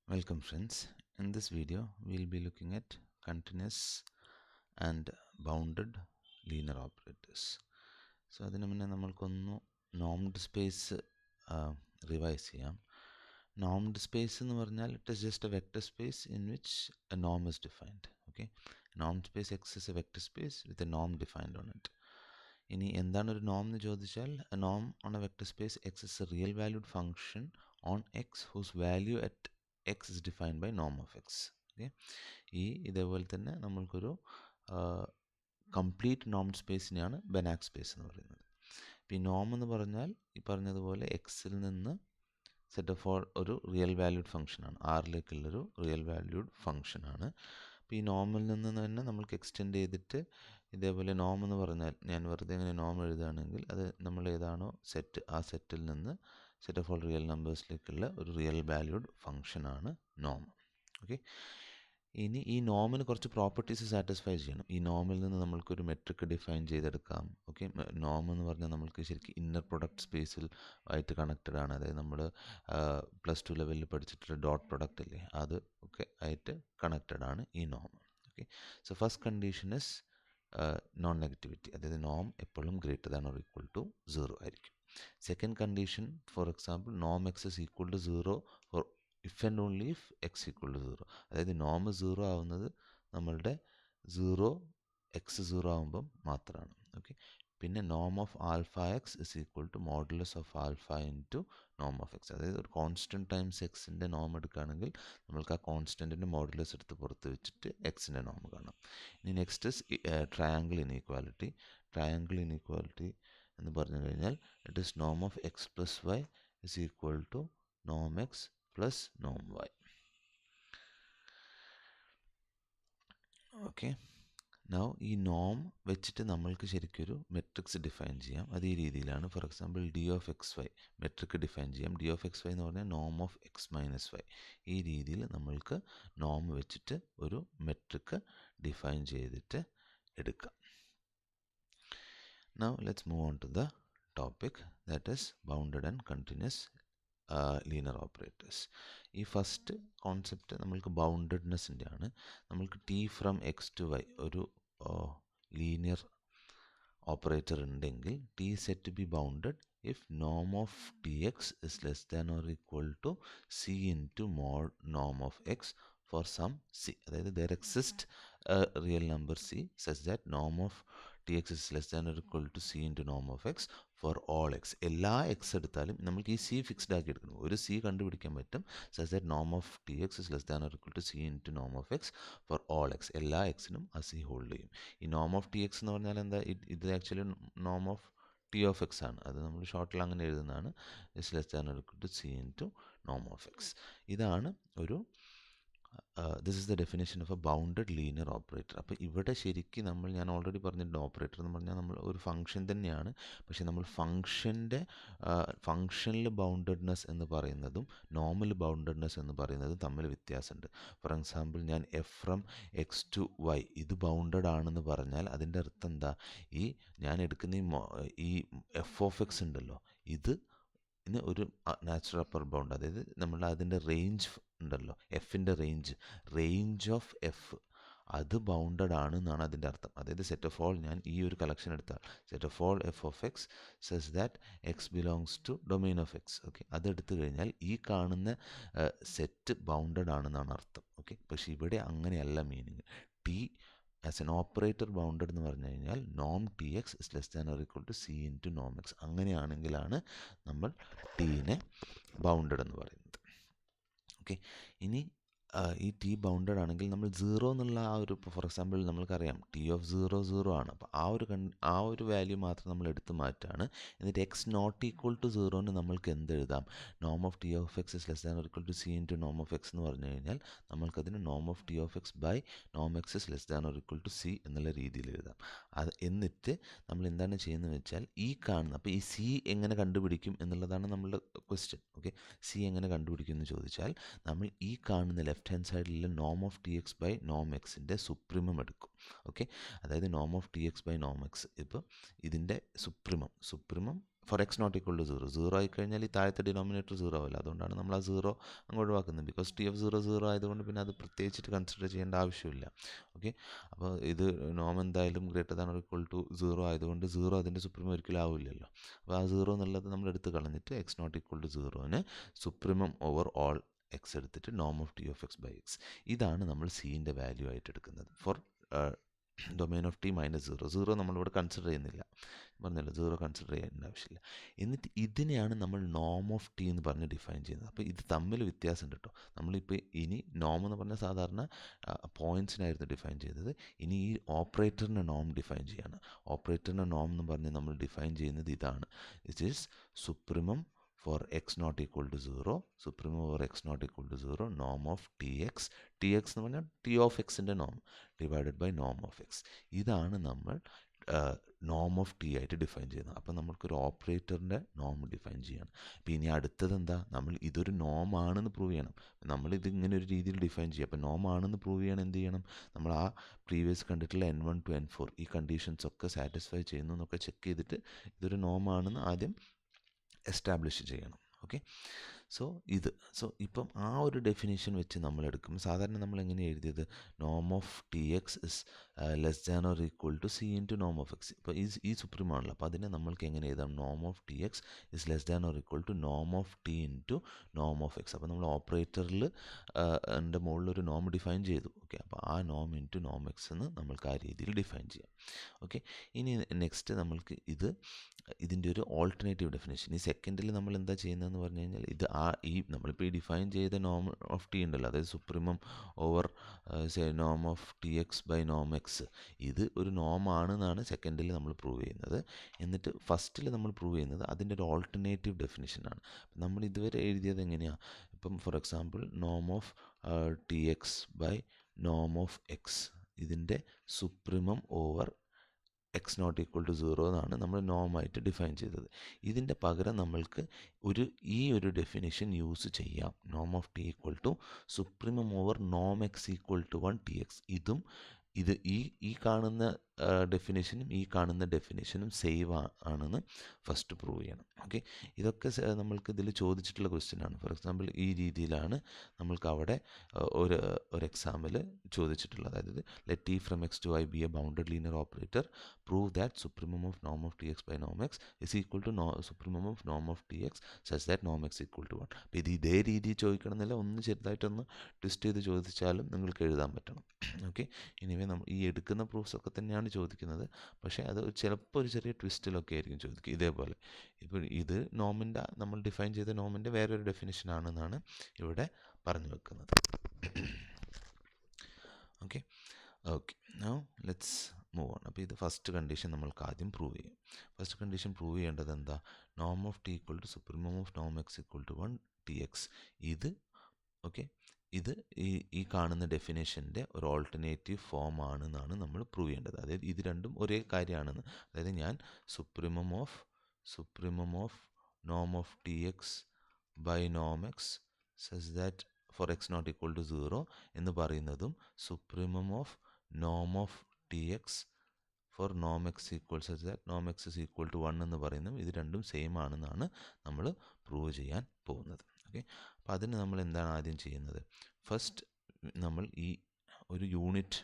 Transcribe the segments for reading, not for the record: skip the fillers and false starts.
Welcome friends. In this video we'll be looking at continuous and bounded linear operators. So അതിനു മുന്നേ നമ്മൾക്കൊന്ന് normed space revise ചെയ്യാം. Normed space എന്ന് പറഞ്ഞാൽ it is just A vector space in which A Noam is defined. Okay, normed space X is A vector space with a Noam defined on it. ഇനി എന്താണ് ഒരു നോം എന്ന് ചോദിച്ചാൽ A Noam on A vector space X is A real valued function on X whose value at X is defined by നോം of X. Okay, ഇതേപോലെ തന്നെ നമ്മൾക്കൊരു complete നോം സ്പേസിനെയാണ് ബെനാക് space എന്ന് പറയുന്നത്. ഇപ്പോൾ ഈ നോം എന്ന് പറഞ്ഞാൽ ഈ പറഞ്ഞതുപോലെ എക്സിൽ നിന്ന് സെറ്റ് ഓഫ് ഓൾ ഒരു റിയൽ വാല്യൂഡ് ഫംഗ്ഷനാണ്, ആറിലേക്കുള്ളൊരു റിയൽ വാല്യൂഡ് ഫംഗ്ഷനാണ്. അപ്പോൾ ഈ നോമിൽ നിന്ന് തന്നെ നമ്മൾക്ക് എക്സ്റ്റെൻഡ് ചെയ്തിട്ട് ഇതേപോലെ നോം എന്ന് പറഞ്ഞാൽ ഞാൻ വെറുതെ ഇങ്ങനെ നോം എഴുതുകയാണെങ്കിൽ അത് നമ്മൾ ഏതാണോ സെറ്റ് ആ സെറ്റിൽ നിന്ന് സെറ്റ് ഓഫ് ഓൾ റിയൽ നമ്പേഴ്സിലേക്കുള്ള ഒരു റിയൽ വാല്യൂഡ് ഫംഗ്ഷനാണ് നോം. ഓക്കെ, ഇനി ഈ നോമിന് കുറച്ച് പ്രോപ്പർട്ടീസ് സാറ്റിസ്ഫൈ ചെയ്യണം. ഈ നോമിൽ നിന്ന് നമ്മൾക്കൊരു മെട്രിക് ഡിഫൈൻ ചെയ്തെടുക്കാം. ഓക്കെ, നോം എന്ന് പറഞ്ഞാൽ നമ്മൾക്ക് ശരിക്കും ഇന്നർ പ്രൊഡക്റ്റ് സ്പേസിൽ ആയിട്ട് കണക്റ്റഡ് ആണ്. അതായത് നമ്മൾ +2 ലെവലിൽ പഠിച്ചിട്ടുള്ള ഡോട്ട് പ്രൊഡക്റ്റ് അല്ലേ, അത് ഒക്കെ ആയിട്ട് കണക്റ്റഡ് ആണ് ഈ നോം. Okay, so first condition is non negativity, അതായത് നോം എപ്പോഴും greater than or equal to 0 ആയിരിക്കും. സെക്കൻഡ് കണ്ടീഷൻ, ഫോർ എക്സാമ്പിൾ നോം X is equal to 0 for if and only if X equal to 0. അതായത് നോം 0 ആവുന്നത് നമ്മളുടെ 0 എക്സ് 0 ആകുമ്പം മാത്രമാണ്. ഓക്കെ, പിന്നെ നോം of alpha x is equal to modulus of alpha into നോം of X. അതായത് ഒരു കോൺസ്റ്റൻറ്റ് ടൈംസ് എക്സിൻ്റെ നോം എടുക്കുകയാണെങ്കിൽ നമ്മൾക്ക് ആ കോൺസ്റ്റൻറ്റിൻ്റെ മോഡുലസ് എടുത്ത് പുറത്ത് വെച്ചിട്ട് എക്സിൻ്റെ നോം കാണാം. ഇനി next triangle inequality. Triangle inequality എന്ന് പറഞ്ഞു കഴിഞ്ഞാൽ ഇറ്റ് ഇസ് നോം of x plus Y is equal to Noam X plus Noam Y. Okay, now ഈ നോം വെച്ചിട്ട് നമ്മൾക്ക് ശരിക്കൊരു മെട്രിക്സ് ഡിഫൈൻ ചെയ്യാം. അത് ഈ രീതിയിലാണ്. For example d of x y metric define ചെയ്യാം. ഡി ഓഫ് എക്സ് വൈ എന്ന് പറഞ്ഞാൽ നോം ഓഫ് എക്സ് മൈനസ് വൈ. ഈ രീതിയിൽ നമ്മൾക്ക് നോം വെച്ചിട്ട് ഒരു മെട്രിക് ഡിഫൈൻ ചെയ്തിട്ട് എടുക്കാം. Now let's move on to the topic, that is bounded and continuous linear operators. ഈ ഫസ്റ്റ് കോൺസെപ്റ്റ് നമ്മൾക്ക് ബൗണ്ടഡ്നെസ്സിൻ്റെ ആണ്. നമ്മൾക്ക് T from x to y ഒരു ലീനിയർ ഓപ്പറേറ്റർ ഉണ്ടെങ്കിൽ T set to be bounded if norm of tx is less than or equal to c into mod norm of x for some c. അതായത് there exists a real number c such that norm of tx is less than or equal to c into norm of x for all x. എല്ലാ x എടുത്താലും നമുക്ക് ഈ c fixed ആക്കി എടുക്കണം. ഒരു c കണ്ടുപിടിക്കാൻ പറ്റും such that norm of tx is less than or equal to c into norm of x for all x. എല്ലാ xനും ആ c ഹോൾഡ് ചെയ്യും. ഈ norm of tx എന്ന് പറഞ്ഞാൽ എന്താ, ഇത് actually norm of T of X ആണ്. അത് നമ്മൾ ഷോർട്ടിൽ അങ്ങനെ എഴുതുന്നതാണ്. Is less than or equal to C into നോം ഓഫ് എക്സ്. ഇതാണ് ഒരു this is the definition of a bounded linear operator. അപ്പോൾ ഇവിടെ ശരിക്കും ഞാൻ ഓൾറെഡി പറഞ്ഞിട്ടുണ്ട്, ഓപ്പറേറ്റർ എന്ന് പറഞ്ഞാൽ നമ്മൾ ഒരു ഫംഗ്ഷൻ തന്നെയാണ്. പക്ഷേ നമ്മൾ ഫംഗ്ഷനിൽ ബൗണ്ടഡ്നെസ് എന്ന് പറയുന്നതും നോർമൽ ബൗണ്ടഡ്നെസ് എന്ന് പറയുന്നതും തമ്മിൽ വ്യത്യാസമുണ്ട്. ഫോർ എക്സാമ്പിൾ ഞാൻ f from x to y ഇത് ബൗണ്ടഡ് ആണെന്ന് പറഞ്ഞാൽ അതിൻ്റെ അർത്ഥം എന്താ, ഞാൻ എടുക്കുന്ന ഈ എഫ് ഓഫ് എക്സ് ഉണ്ടല്ലോ, ഇതിന് ഒരു നാച്ചുറൽ അപ്പർ ബൗണ്ട്, അതായത് നമ്മൾ അതിൻ്റെ റേഞ്ച് ഉണ്ടല്ലോ, എഫിൻ്റെ റേഞ്ച് ഓഫ് എഫ് അത് ബൗണ്ടഡ് ആണ് എന്നാണ് അതിൻ്റെ അർത്ഥം. അതായത് സെറ്റ് ഓഫ് ഓൾ, ഞാൻ ഈ ഒരു കളക്ഷൻ എടുത്താൽ set of all F of X such that X belongs to domain of X. Okay, അതെടുത്തു കഴിഞ്ഞാൽ ഈ കാണുന്ന സെറ്റ് ബൗണ്ടഡ് ആണെന്നാണ് അർത്ഥം. ഓക്കെ, പക്ഷേ ഇവിടെ അങ്ങനെയല്ല meaning. T as an operator bounded എന്ന് പറഞ്ഞു കഴിഞ്ഞാൽ നോം T x is less than or equal to C into നോം എക്സ്. അങ്ങനെയാണെങ്കിലാണ് നമ്മൾ ടീനെ ബൗണ്ടഡ് എന്ന് പറയുന്നത്. ഓക്കെ, ഇനി ഈ ടി ബൗണ്ടഡ് ആണെങ്കിൽ നമ്മൾ 0 എന്നുള്ള ആ ഒരു, ഫോർ എക്സാമ്പിൾ നമ്മൾക്കറിയാം ടി ഓഫ് 0 ആണ്. അപ്പോൾ ആ ഒരു വാല്യൂ മാത്രം നമ്മൾ എടുത്ത് മാറ്റാണ്. എന്നിട്ട് എക്സ് നോട്ട് ഈക്വൽ ടു 0ന് നമ്മൾക്ക് എന്ത് എഴുതാം, നോം of T of x is less than or equal to C into നോം ഓഫ് എക്സ് എന്ന് പറഞ്ഞു കഴിഞ്ഞാൽ നമ്മൾക്കതിന് നോം of T of x by നോം X is less than or equal to C എന്നുള്ള രീതിയിൽ എഴുതാം. എന്നിട്ട് നമ്മൾ എന്താണ് ചെയ്യുന്നത് വെച്ചാൽ ഈ കാണുന്ന, അപ്പോൾ ഈ സി എങ്ങനെ കണ്ടുപിടിക്കും എന്നുള്ളതാണ് നമ്മളുടെ ക്വസ്റ്റ്യൻ. ഓക്കെ, സി എങ്ങനെ കണ്ടുപിടിക്കും എന്ന് ചോദിച്ചാൽ നമ്മൾ ഈ കാണുന്ന ലെഫ്റ്റ് ഹാൻഡ് സൈഡിലുള്ള നോം ഓഫ് ടി എക്സ് ബൈ നോം എക്സിൻ്റെ സുപ്രീമം എടുക്കും. ഓക്കെ, അതായത് നോം ഓഫ് ടി എക്സ് ബൈ നോം എക്സ്, ഇപ്പോൾ ഇതിൻ്റെ supremum four X not equal to zero ആയിക്കഴിഞ്ഞാൽ ഈ താഴത്തെ ഡിനോമിനേറ്റർ സീറോ ആവില്ല. അതുകൊണ്ടാണ് നമ്മൾ ആ സീറോ അങ്ങ് ഒഴിവാക്കുന്നത്. ബിക്കോസ് T(0) ആയതുകൊണ്ട് പിന്നെ അത് പ്രത്യേകിച്ചിട്ട് കൺസിഡർ ചെയ്യേണ്ട ആവശ്യമില്ല. ഓക്കെ, അപ്പോൾ ഇത് നോം എന്തായാലും greater than or equal to zero ആയതുകൊണ്ട് സീറോ അതിൻ്റെ സുപ്രീമം ഒരിക്കലും ആവില്ലല്ലോ. അപ്പോൾ ആ സീറോ എന്നുള്ളത് നമ്മൾ എടുത്ത് കളഞ്ഞിട്ട് എക്സ് നോട്ട് ഈക്വൽ ടു സീറോന് സുപ്രീമം ഓവർ ഓൾ എക്സ് എടുത്തിട്ട് നോം ഓഫ് T(x)(x). ഇതാണ് നമ്മൾ സീൻ്റെ വാല്യൂ ആയിട്ട് എടുക്കുന്നത് for domain of T -0. Zero നമ്മളിവിടെ കൺസിഡർ ചെയ്യുന്നില്ല, പറഞ്ഞല്ലോ സീറോ കൺസിഡർ ചെയ്യേണ്ട ആവശ്യമില്ല. എന്നിട്ട് ഇതിനെയാണ് നമ്മൾ നോം ഓഫ് T എന്ന് പറഞ്ഞ് ഡിഫൈൻ ചെയ്യുന്നത്. അപ്പോൾ ഇത് തമ്മിൽ വ്യത്യാസമുണ്ട് കേട്ടോ. നമ്മളിപ്പോൾ ഇനി നോം എന്ന് പറഞ്ഞാൽ സാധാരണ പോയിൻറ്റ്സിനായിരുന്നു ഡിഫൈൻ ചെയ്തത്. ഇനി ഈ ഓപ്പറേറ്ററിൻ്റെ നോം ഡിഫൈൻ ചെയ്യാണ്. ഓപ്പറേറ്ററിൻ്റെ നോം എന്ന് പറഞ്ഞ് നമ്മൾ ഡിഫൈൻ ചെയ്യുന്നത് ഇതാണ്. It is supremum for x not equal to 0, supremum over x not equal to 0, norm of tx. tx എന്ന് പറഞ്ഞാൽ t of xൻ്റെ Noam divided by നോം ഓഫ് എക്സ്. ഇതാണ് നമ്മൾ നോം ഓഫ് ടി ആയിട്ട് ഡിഫൈൻ ചെയ്യുന്നത്. അപ്പോൾ നമ്മൾക്കൊരു ഓപ്പറേറ്ററിൻ്റെ നോം ഡിഫൈൻ ചെയ്യണം. അപ്പോൾ ഇനി അടുത്തത് എന്താ, നമ്മൾ ഇതൊരു നോം ആണെന്ന് പ്രൂവ് ചെയ്യണം. നമ്മളിത് ഇങ്ങനെ ഒരു രീതിയിൽ ഡിഫൈൻ ചെയ്യും. അപ്പോൾ നോം ആണെന്ന് പ്രൂവ് ചെയ്യണം എന്ത് ചെയ്യണം, നമ്മൾ ആ പ്രീവിയസ് കണ്ടിട്ടുള്ള N1 to N4 ഈ കണ്ടീഷൻസ് ഒക്കെ സാറ്റിസ്ഫൈ ചെയ്യുന്നു എന്നൊക്കെ ചെക്ക് ചെയ്തിട്ട് ഇതൊരു നോം ആണെന്ന് ആദ്യം എസ്റ്റാബ്ലിഷ് ചെയ്യണം. ഓക്കെ, സോ ഇപ്പം ആ ഒരു ഡെഫിനേഷൻ വെച്ച് നമ്മൾ എടുക്കും. സാധാരണ നമ്മൾ എങ്ങനെ എഴുതിയത്, നോം of Tx is less than or equal to C into നോം ഓഫ് എക്സ്. ഇപ്പോൾ ഈ സുപ്രീം ആണല്ലോ, അപ്പോൾ അതിനെ നമ്മൾക്ക് എങ്ങനെ എഴുതാം, നോം of Tx is less than or equal to നോം ഓഫ് ടി ഇൻറ്റു നോം ഓഫ് എക്സ്. അപ്പോൾ നമ്മൾ ഓപ്പറേറ്ററിൽ എൻ്റെ മുകളിലൊരു നോം ഡിഫൈൻ ചെയ്തു. ഓക്കെ, അപ്പോൾ ആ നോം ഇൻറ്റു നോം എക്സ് എന്ന് നമ്മൾക്ക് ആ രീതിയിൽ ഡിഫൈൻ ചെയ്യാം. ഓക്കെ, ഇനി നെക്സ്റ്റ് നമ്മൾക്ക് ഇതിൻ്റെ ഒരു ഓൾട്ടർനേറ്റീവ് ഡെഫിനേഷൻ. ഈ സെക്കൻഡിൽ നമ്മൾ എന്താ ചെയ്യുന്നതെന്ന് പറഞ്ഞു കഴിഞ്ഞാൽ ഈ നമ്മളിപ്പോൾ ഈ ഡിഫൈൻ ചെയ്ത നോം ഓഫ് ടി ഉണ്ടല്ലോ, അതായത് സുപ്രീമം ഓവർ നോം ഓഫ് Tx ബൈ നോം എക്സ്, ഇത് ഒരു നോം ആണെന്നാണ് സെക്കൻഡിൽ നമ്മൾ പ്രൂവ് ചെയ്യുന്നത്. എന്നിട്ട് ഫസ്റ്റിൽ നമ്മൾ പ്രൂവ് ചെയ്യുന്നത് അതിൻ്റെ ഒരു ഓൾട്ടർനേറ്റീവ് ഡെഫിനേഷനാണ്. നമ്മൾ ഇതുവരെ എഴുതിയത് എങ്ങനെയാണ്, ഇപ്പം ഫോർ എക്സാമ്പിൾ നോം ഓഫ് Tx ബൈ നോം ഓഫ് എക്സ്, ഇതിൻ്റെ supremum over X not equal to 0 എന്നാണ് നമ്മൾ നോമായിട്ട് ഡിഫൈൻ ചെയ്തത്. ഇതിൻ്റെ പകരം നമ്മൾക്ക് ഈ ഒരു ഡെഫിനേഷൻ യൂസ് ചെയ്യാം. നോം of t equal to supremum over നോം എക്സ് ഈക്വൽ ടു 1 Tx. ഈ കാണുന്ന ഡെഫിനേഷനും ഈ കാണുന്ന ഡെഫിനേഷനും സെയിം ആണെന്ന് ഫസ്റ്റ് പ്രൂവ് ചെയ്യണം. ഓക്കെ, ഇതൊക്കെ നമ്മൾക്ക് ഇതിൽ ചോദിച്ചിട്ടുള്ള ക്വസ്റ്റ്യൻ ആണ്. ഫോർ എക്സാമ്പിൾ ഈ രീതിയിലാണ് നമ്മൾക്ക് അവിടെ ഒരു എക്സാമ്പിൾ ചോദിച്ചിട്ടുള്ളത്. അതായത് let t from x to I B A bounded linear operator, prove that supremum of നോം ഓഫ് Tx ബൈ നോം X is equal to supremum of നോം ഓഫ് Tx സച്ച് ദാറ്റ് നോം എക്സ് ഈക്വൽ ടു 1. അപ്പോൾ ഇതേ രീതിയിൽ ചോദിക്കണമെന്നില്ല, ഒന്ന് ചെറുതായിട്ടൊന്ന് twist ചെയ്ത് ചോദിച്ചാലും നിങ്ങൾക്ക് എഴുതാൻ പറ്റണം. ഓക്കെ, ഇനിവേ നമ്മൾ ഈ എടുക്കുന്ന പ്രൂഫ്സ് ഒക്കെ തന്നെയാണ് ചോദിക്കുന്നത്, പക്ഷേ അത് ചിലപ്പോൾ ഒരു ചെറിയ ട്വിസ്റ്റിലൊക്കെ ആയിരിക്കും ചോദിക്കുക. ഇതേപോലെ ഇപ്പോൾ ഇത് നോമിൻ്റെ നമ്മൾ ഡിഫൈൻ ചെയ്ത നോമിൻ്റെ വേറൊരു ഡെഫിനേഷൻ ആണെന്നാണ് ഇവിടെ പറഞ്ഞു വെക്കുന്നത്. Okay now let's move on. അപ്പോൾ ഇത് ഫസ്റ്റ് കണ്ടീഷൻ നമ്മൾക്ക് ആദ്യം പ്രൂവ് ചെയ്യും. ഫസ്റ്റ് കണ്ടീഷൻ പ്രൂവ് ചെയ്യേണ്ടത് എന്താ, നോം of t equal to supremum of നോം എക്സ് ഈക്വൽ ടു 1 Tx. ഇത് ഈ കാണുന്ന ഡെഫിനേഷൻ്റെ ഒരു ഓൾട്ടർനേറ്റീവ് ഫോം ആണെന്നാണ് നമ്മൾ പ്രൂവ് ചെയ്യേണ്ടത്. അതായത് ഇത് രണ്ടും ഒരേ കാര്യമാണെന്ന്. അതായത് ഞാൻ സുപ്രീമം ഓഫ് നോം ഓഫ് Tx ബൈ നോം X such that four X not equal to 0 എന്ന് പറയുന്നതും സുപ്രീമം ഓഫ് നോം of Tx four Noam X equal such that നോം എക്സ് ഇസ് ഈക്വൽ ടു 1 എന്ന് പറയുന്നതും ഇത് രണ്ടും സെയിം ആണെന്നാണ് നമ്മൾ പ്രൂവ് ചെയ്യാൻ പോകുന്നത്. ഓക്കെ, അപ്പോൾ അതിന് നമ്മൾ എന്താണ് ആദ്യം ചെയ്യുന്നത്, ഫസ്റ്റ് നമ്മൾ ഈ ഒരു യൂണിറ്റ്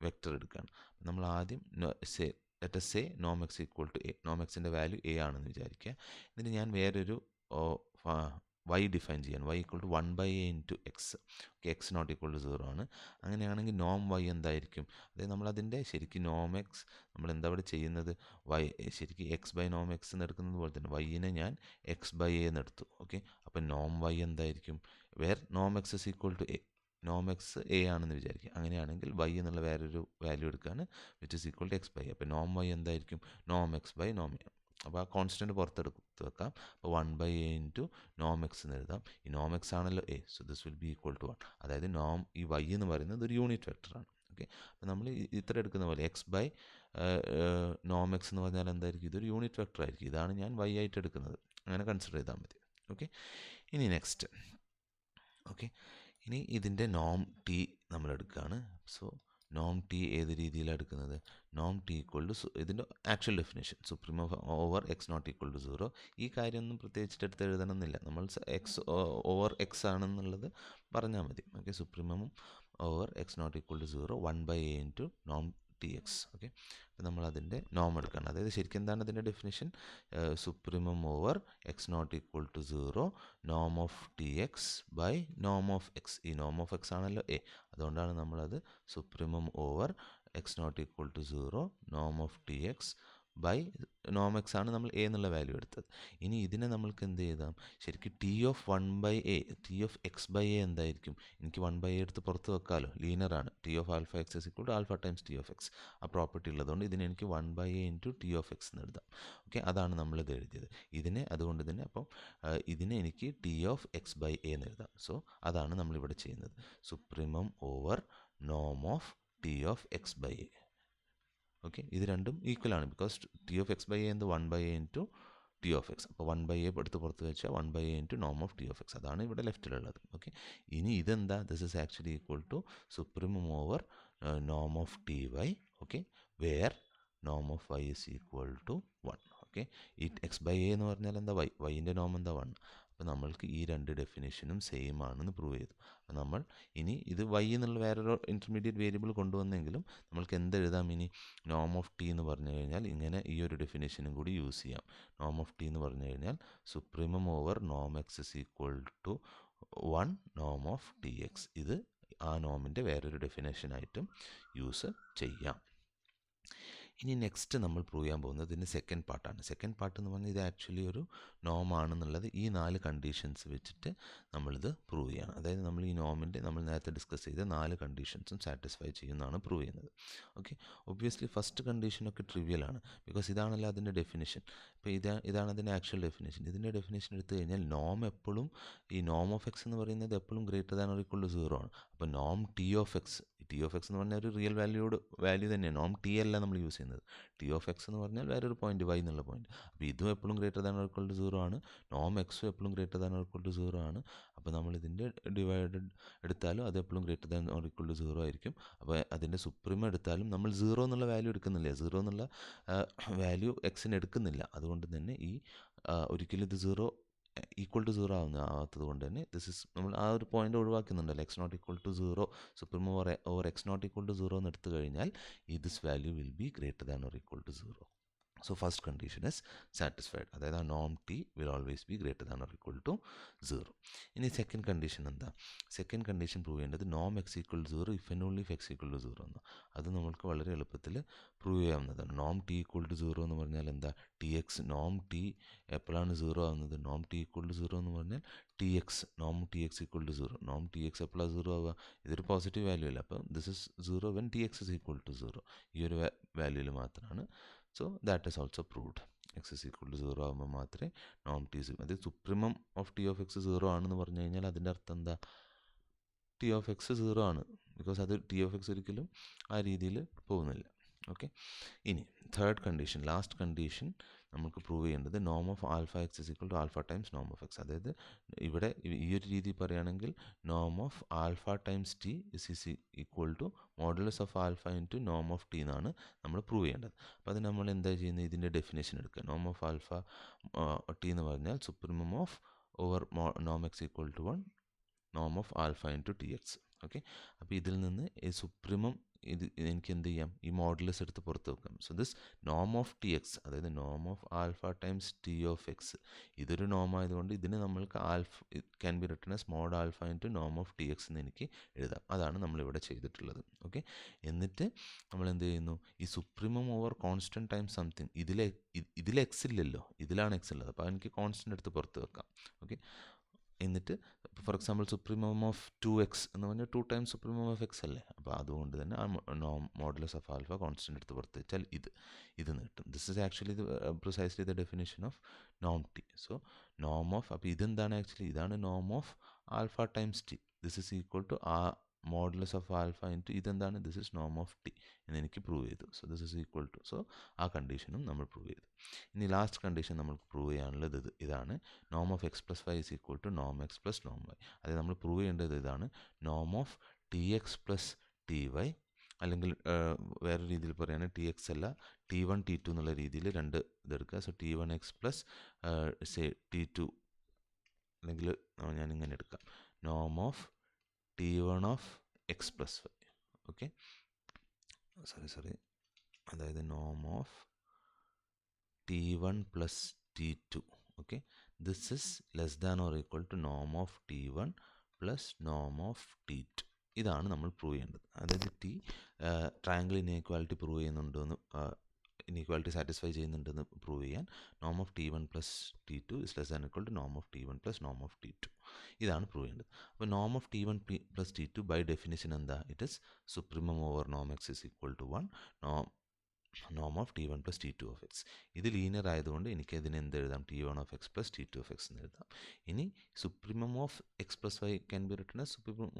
വെക്റ്റർ എടുക്കുകയാണ്. നമ്മൾ ആദ്യം ലെറ്റ് us say നോം എക്സ് ഈക്വൽ ടു എ, നോം എക്സിൻ്റെ വാല്യൂ എ ആണെന്ന് വിചാരിക്കുക. എന്നിട്ട് ഞാൻ വേറൊരു y ഡിഫൈൻ ചെയ്യാൻ, y equal to 1/a into X. Okay, X not equal to 0 ആണ്. അങ്ങനെയാണെങ്കിൽ നോം y എന്തായിരിക്കും, അതായത് നമ്മളതിൻ്റെ ശരിക്കും നോം എക്സ് നമ്മൾ എന്താ ഇവിടെ ചെയ്യുന്നത്, ശരിക്കും എക്സ് ബൈ നോം എക്സ് എന്ന് എടുക്കുന്നത് പോലെ തന്നെ വൈനെ ഞാൻ എക്സ് ബൈ എ എന്ന് എടുത്തു. ഓക്കെ, അപ്പോൾ നോം y എന്തായിരിക്കും, നോം X is equal to A, Noam X A ആണെന്ന് വിചാരിക്കുക. അങ്ങനെയാണെങ്കിൽ y എന്നുള്ള വേറൊരു വാല്യൂ എടുക്കുകയാണ് which is equal to X by A. അപ്പോൾ നോം y എന്തായിരിക്കും, നോം എക്സ് ബൈ നോം എ. അപ്പോൾ ആ കോൺസ്റ്റൻറ്റ് പുറത്തെടുത്ത് വെക്കാം. അപ്പോൾ 1/a ഇൻറ്റു നോം എക്സ് എന്ന് എഴുതാം. ഈ നോം എക്സ് ആണല്ലോ a, so this will be equal to 1. അതായത് ഈ y എന്ന് പറയുന്നത് ഒരു യൂണിറ്റ് വെക്ടറാണ്. ഓക്കെ, അപ്പോൾ നമ്മൾ ഇത്ര എടുക്കുന്ന പോലെ എക്സ് ബൈ നോം എക്സ് എന്ന് പറഞ്ഞാൽ എന്തായിരിക്കും, ഇതൊരു യൂണിറ്റ് വെക്ടർ ആയിരിക്കും. ഇതാണ് ഞാൻ y ആയിട്ട് എടുക്കുന്നത്. അങ്ങനെ കൺസിഡർ ചെയ്താൽ മതി. ഓക്കെ, ഇനി നെക്സ്റ്റ്. ഓക്കെ, ഇനി ഇതിൻ്റെ നോം ടി നമ്മൾ എടുക്കുകയാണ്. സോ നോം ടി ഏത് രീതിയിലാണ് എടുക്കുന്നത്? നോം ടി ഈക്വൽ ടു ഇതിൻ്റെ actual definition supreme over X not equal to 0. ഈ കാര്യമൊന്നും പ്രത്യേകിച്ചിട്ട് എടുത്ത് എഴുതണമെന്നില്ല. നമ്മൾ എക്സ് ഓവർ എക്സ് ആണെന്നുള്ളത് പറഞ്ഞാൽ മതി. Okay, supremum over X not equal to 0 1/a into നോം ടി എക്സ്. ഓക്കെ, അപ്പോൾ നമ്മൾ അതിൻ്റെ നോം എടുക്കണം. അതായത് ശരിക്കും എന്താണ് അതിൻ്റെ definition? Supremum over X not equal to 0 Noam of T X by നോം ഓഫ് എക്സ്. ഈ നോം ഓഫ് എക്സ് ആണല്ലോ എ, അതുകൊണ്ടാണ് നമ്മളത് supremum over X not equal to 0 Noam of T X by നോം എക്സ് ആണ് നമ്മൾ എ എന്നുള്ള വാല്യൂ എടുത്തത്. ഇനി ഇതിനെ നമ്മൾക്ക് എന്ത് ചെയ്താം? ശരിക്കും T of 1/a, T of x by a എന്തായിരിക്കും? എനിക്ക് 1/a എടുത്ത് പുറത്ത് വെക്കാമല്ലോ, ലീനറാണ്. T of alpha x is equal to alpha times T of x. ആ പ്രോപ്പർട്ടി ഉള്ളതുകൊണ്ട് ഇതിനെ എനിക്ക് 1/a into T of X എന്ന് എഴുതാം. ഓക്കെ, അതാണ് നമ്മളിത് എഴുതിയത്. ഇതിനെ അതുകൊണ്ട് തന്നെ അപ്പം ഇതിനെ എനിക്ക് T of x by a എന്ന് എഴുതാം. സോ അതാണ് നമ്മളിവിടെ ചെയ്യുന്നത്. സുപ്രീമം ഓവർ നോം of T of x by a. Okay, ഇത് രണ്ടും ഈക്വൽ ആണ്. Because T of x by a എന്ത് 1/a into T of X. അപ്പോൾ 1/a എടുത്ത് പുറത്ത് വെച്ചാൽ 1/a ഇൻറ്റു നോം ഓഫ് ടി ഓഫ് എക്സ്. അതാണ് ഇവിടെ ലെഫ്റ്റിലുള്ളത്. ഓക്കെ, ഇനി ഇതെന്താ? This is actually equal to supremum over നോം of T Y. Okay, wear Noam of Y is equal to 1. Okay, ഈ എക്സ് ബൈ എ എന്ന് പറഞ്ഞാൽ എന്താ? വൈ. വൈൻ്റെ നോം എന്താ? 1. അപ്പോൾ നമ്മൾക്ക് ഈ രണ്ട് ഡെഫിനേഷനും സെയിം ആണെന്ന് പ്രൂവ് ചെയ്തു. അപ്പോൾ നമ്മൾ ഇനി ഇത് വൈ എന്നുള്ള വേറൊരു ഇൻ്റർമീഡിയറ്റ് വേരിയബിൾ കൊണ്ടുവന്നെങ്കിലും നമ്മൾക്ക് എന്തെഴുതാം? ഇനി നോം ഓഫ് ടി എന്ന് പറഞ്ഞു കഴിഞ്ഞാൽ ഇങ്ങനെ ഈ ഒരു ഡെഫിനേഷനും കൂടി യൂസ് ചെയ്യാം. നോം ഓഫ് ടി എന്ന് പറഞ്ഞു കഴിഞ്ഞാൽ സുപ്രീമം ഓവർ നോം എക്സ് ഇസ് ഈക്വൽ ടു 1 നോം ഓഫ് ടി എക്സ്. ഇത് ആ നോമിൻ്റെ വേറൊരു ഡെഫിനേഷനായിട്ടും യൂസ് ചെയ്യാം. ഇനി നെക്സ്റ്റ് നമ്മൾ പ്രൂവ് ചെയ്യാൻ പോകുന്നത് ഇതിൻ്റെ സെക്കൻഡ് പാർട്ടാണ്. സെക്കൻഡ് പാർട്ട് എന്ന് പറഞ്ഞാൽ ഇത് ആക്ച്വലി ഒരു നോം ആണെന്നുള്ളത് ഈ 4 കണ്ടീഷൻസ് വെച്ചിട്ട് നമ്മളിത് പ്രൂവ് ചെയ്യണം. അതായത് നമ്മൾ ഈ നോമിൻ്റെ നമ്മൾ നേരത്തെ ഡിസ്കസ് ചെയ്ത 4 കണ്ടീഷൻസും സാറ്റിസ്ഫൈ ചെയ്യുന്നതാണ് പ്രൂവ് ചെയ്യുന്നത്. ഓക്കെ, ഒബ്വിയസ്ലി ഫസ്റ്റ് കണ്ടീഷനൊക്കെ ട്രിവിയലാണ്, ബിക്കോസ് ഇതാണല്ലോ അതിൻ്റെ ഡെഫിനേഷൻ. ഇപ്പോൾ ഇതാണ് അതിൻ്റെ ആക്ച്വൽ ഡെഫിനേഷൻ. ഇതിൻ്റെ ഡെഫിനേഷൻ എടുത്തു കഴിഞ്ഞാൽ നോം എപ്പോഴും ഈ നോം ഓഫ് എക്സ് എന്ന് പറയുന്നത് എപ്പോഴും greater than or equal to 0 ആണ്. അപ്പോൾ നോം T of x, T of X എന്ന് പറഞ്ഞാൽ ഒരു റിയൽ വാല്യൂ തന്നെയാണ്. നോം ടി അല്ല നമ്മൾ യൂസ് ചെയ്യുന്നത്. ടി ഓഫ് എക്സ് എന്ന് പറഞ്ഞാൽ വേറൊരു പോയിന്റ് വൈ എന്നുള്ള പോയിന്റ്. അപ്പോൾ ഇതും എപ്പോഴും greater than or equal to 0 ആണ്. നോം എക്സും എപ്പോഴും greater than or equal to 0 ആണ്. അപ്പോൾ നമ്മൾ ഇതിൻ്റെ ഡിവൈഡഡ് എടുത്താലും അത് എപ്പോഴും greater than or equal to 0 ആയിരിക്കും. അപ്പോൾ അതിൻ്റെ സുപ്രീം എടുത്താലും നമ്മൾ 0 എന്നുള്ള വാല്യൂ എടുക്കുന്നില്ല. 0 എന്നുള്ള വാല്യൂ എക്സിന് എടുക്കുന്നില്ല. അതുകൊണ്ട് തന്നെ ഈ ഒരിക്കലും ഇത് 0 ഈക്വൽ ടു 0 ആവാത്തത് കൊണ്ട് തന്നെ നമ്മൾ ആ ഒരു പോയിന്റ് ഒഴിവാക്കുന്നുണ്ടല്ലോ. X not equal to 0 supreme over X not equal to 0 എന്ന് എടുത്തു കഴിഞ്ഞാൽ this value will be greater than or equal to 0. So first condition is satisfied. അതായത് ആ നോം T will always be greater than or equal to 0. ഇനി second condition എന്താ? Second condition prove ചെയ്യേണ്ടത് നോം X equal to 0 if and only if X equal to 0 എന്ന്. അത് നമുക്ക് വളരെ എളുപ്പത്തിൽ പ്രൂവ് ചെയ്യാവുന്നതാണ്. നോം ടി ഈക്വൽ ടു 0 എന്ന് പറഞ്ഞാൽ എന്താ? ടി എക്സ് നോം ടി എപ്പോഴാണ് 0 ആവുന്നത്? നോം ടി ഈക്വൽ ടു 0 എന്ന് പറഞ്ഞാൽ ടി എക്സ് നോം ടി എക്സ് ഈക്വൽ ടു 0. നോം ടി എക്സ് എപ്പോഴാണ് 0 ആവുക? ഇതൊരു പോസിറ്റീവ് വാല്യൂ അല്ല. അപ്പം this is 0 when T x is equal to 0. ഈ ഒരു വാല്യൂവിൽ മാത്രമാണ്. So that is also proved. X is equal to 0 ആകുമ്പോൾ മാത്രമേ നോം ടി ഇസ്, അത് supremum of T of x 0 ആണെന്ന് പറഞ്ഞു കഴിഞ്ഞാൽ അതിൻ്റെ അർത്ഥം എന്താ? ടി ഓഫ് എക്സ് 0 ആണ്. ബിക്കോസ് അത് ടി ഓഫ് എക്സ് ഒരിക്കലും ആ രീതിയിൽ പോകുന്നില്ല. ഓക്കെ, ഇനി തേർഡ് കണ്ടീഷൻ, ലാസ്റ്റ് കണ്ടീഷൻ നമുക്ക് പ്രൂവ് ചെയ്യേണ്ടത് നോം of alpha x is equal to alpha times Noam of X. അതായത് ഇവിടെ ഈ ഒരു രീതി പറയുകയാണെങ്കിൽ നോം of alpha times T is equal to modulus of alpha into നോം ഓഫ് ടി എന്നാണ് നമ്മൾ പ്രൂവ് ചെയ്യേണ്ടത്. അപ്പോൾ അത് നമ്മൾ എന്താ ചെയ്യുന്നത്? ഇതിൻ്റെ ഡെഫിനേഷൻ എടുക്കുക. നോം ഓഫ് ആൽഫ ടി എന്ന് പറഞ്ഞാൽ സുപ്രീമം ഓഫ് ഓവർ നോം എക്സ് ഈക്വൽ ടു 1 നോം of alpha into T x. Okay, അപ്പോൾ ഇതിൽ നിന്ന് ഈ സുപ്രീമം എനിക്ക് എന്ത് ചെയ്യാം? ഈ മോഡുലസ് എടുത്ത് പുറത്ത് വെക്കാം. സോ ദിസ് നോം ഓഫ് ടി എക്സ്, അതായത് നോം of alpha times T of x, ഇതൊരു നോം ആയതുകൊണ്ട് ഇതിന് നമ്മൾക്ക് can be written as mod alpha into നോം ഓഫ് ടി എക്സ് എന്ന് എനിക്ക് എഴുതാം. അതാണ് നമ്മളിവിടെ ചെയ്തിട്ടുള്ളത്. ഓക്കെ, എന്നിട്ട് നമ്മൾ എന്ത് ചെയ്യുന്നു? ഈ supremum over constant time something, ഇതിൽ എക്സ് ഇല്ലല്ലോ, ഇതിലാണ് എക്സ് ഉള്ളത്. അപ്പോൾ എനിക്ക് കോൺസ്റ്റൻ്റ് എടുത്ത് പുറത്ത് വെക്കാം. ഓക്കെ, എന്നിട്ട് for example supremum of 2x എന്ന് പറഞ്ഞാൽ 2 ടൈംസ് സുപ്രീമം ഓഫ് എക്സ് അല്ലേ. അപ്പോൾ അതുകൊണ്ട് തന്നെ ആ മോഡുലസ് ഓഫ് ആൽഫ കോൺസ്റ്റൻ്റ് എടുത്ത് പുറത്ത് വെച്ചാൽ ഇത് നീട്ടും. This is actually precisely the definition of നോം ടി. സോ നോം ഓഫ്, അപ്പോൾ ഇതെന്താണ് ആക്ച്വലി? ഇതാണ് നോം of alpha times T. This is equal to ആ മോഡുലസ് ഓഫ് ആൽഫ ഇൻറ്റു ഇതെന്താണ്? ദിസ് ഇസ് നോം ഓഫ് ടി എന്ന് എനിക്ക് പ്രൂവ് ചെയ്തു. So this is equal to, so ആ കണ്ടീഷനും നമ്മൾ പ്രൂവ് ചെയ്തു. ഇനി ലാസ്റ്റ് കണ്ടീഷൻ നമുക്ക് പ്രൂവ് ചെയ്യാനുള്ളത് ഇതാണ്. നോം of x plus Y is equal to Noam X plus Noam Y. അതായത് നമ്മൾ പ്രൂവ് ചെയ്യേണ്ടത് ഇതാണ്. നോം of T X plus T Y അല്ലെങ്കിൽ വേറെ രീതിയിൽ പറയുകയാണെങ്കിൽ ടി എക്സ് അല്ല T1 T2 എന്നുള്ള രീതിയിൽ രണ്ട് ഇതെടുക്കുക. സോ T1x പ്ലസ് T2, അല്ലെങ്കിൽ ഞാനിങ്ങനെ എടുക്കാം നോം of T1 of x plus y. Okay, sorry, അതായത് നോം of T1 plus T2. Okay, this is less than or equal to നോം ഓഫ് T1 പ്ലസ് നോം ഓഫ് T2. ഇതാണ് നമ്മൾ പ്രൂവ് ചെയ്യേണ്ടത്. അതായത് ട്രയാങ്കിൾ ഇനീക്വാലിറ്റി പ്രൂവ് ചെയ്യുന്നുണ്ടെന്ന്, ഇനീക്വാലിറ്റി സാറ്റിസ്ഫൈ ചെയ്യുന്നുണ്ടെന്ന് പ്രൂവ് ചെയ്യാൻ നോം of T1 plus T2 is less than equal to നോം ഓഫ് T1 പ്ലസ് നോം ഓഫ് T2. ഇതാണ് പ്രൂവ് ചെയ്യേണ്ടത്. അപ്പോൾ നോം of T1 plus T2 by definition എന്താ? ഇറ്റ് ഇസ് സുപ്രീമം ഓവർ നോം എക്സ് ഇസ് ഈക്വൽ ടു 1 നോം of T1 plus T2 of x. ഇത് linear ആയതുകൊണ്ട് എനിക്ക് ഇതിന് എന്ത് എഴുതാം? T1 of x plus T2 of X എന്ന് എഴുതാം. ഇനി supremum of x plus y can be written as supremum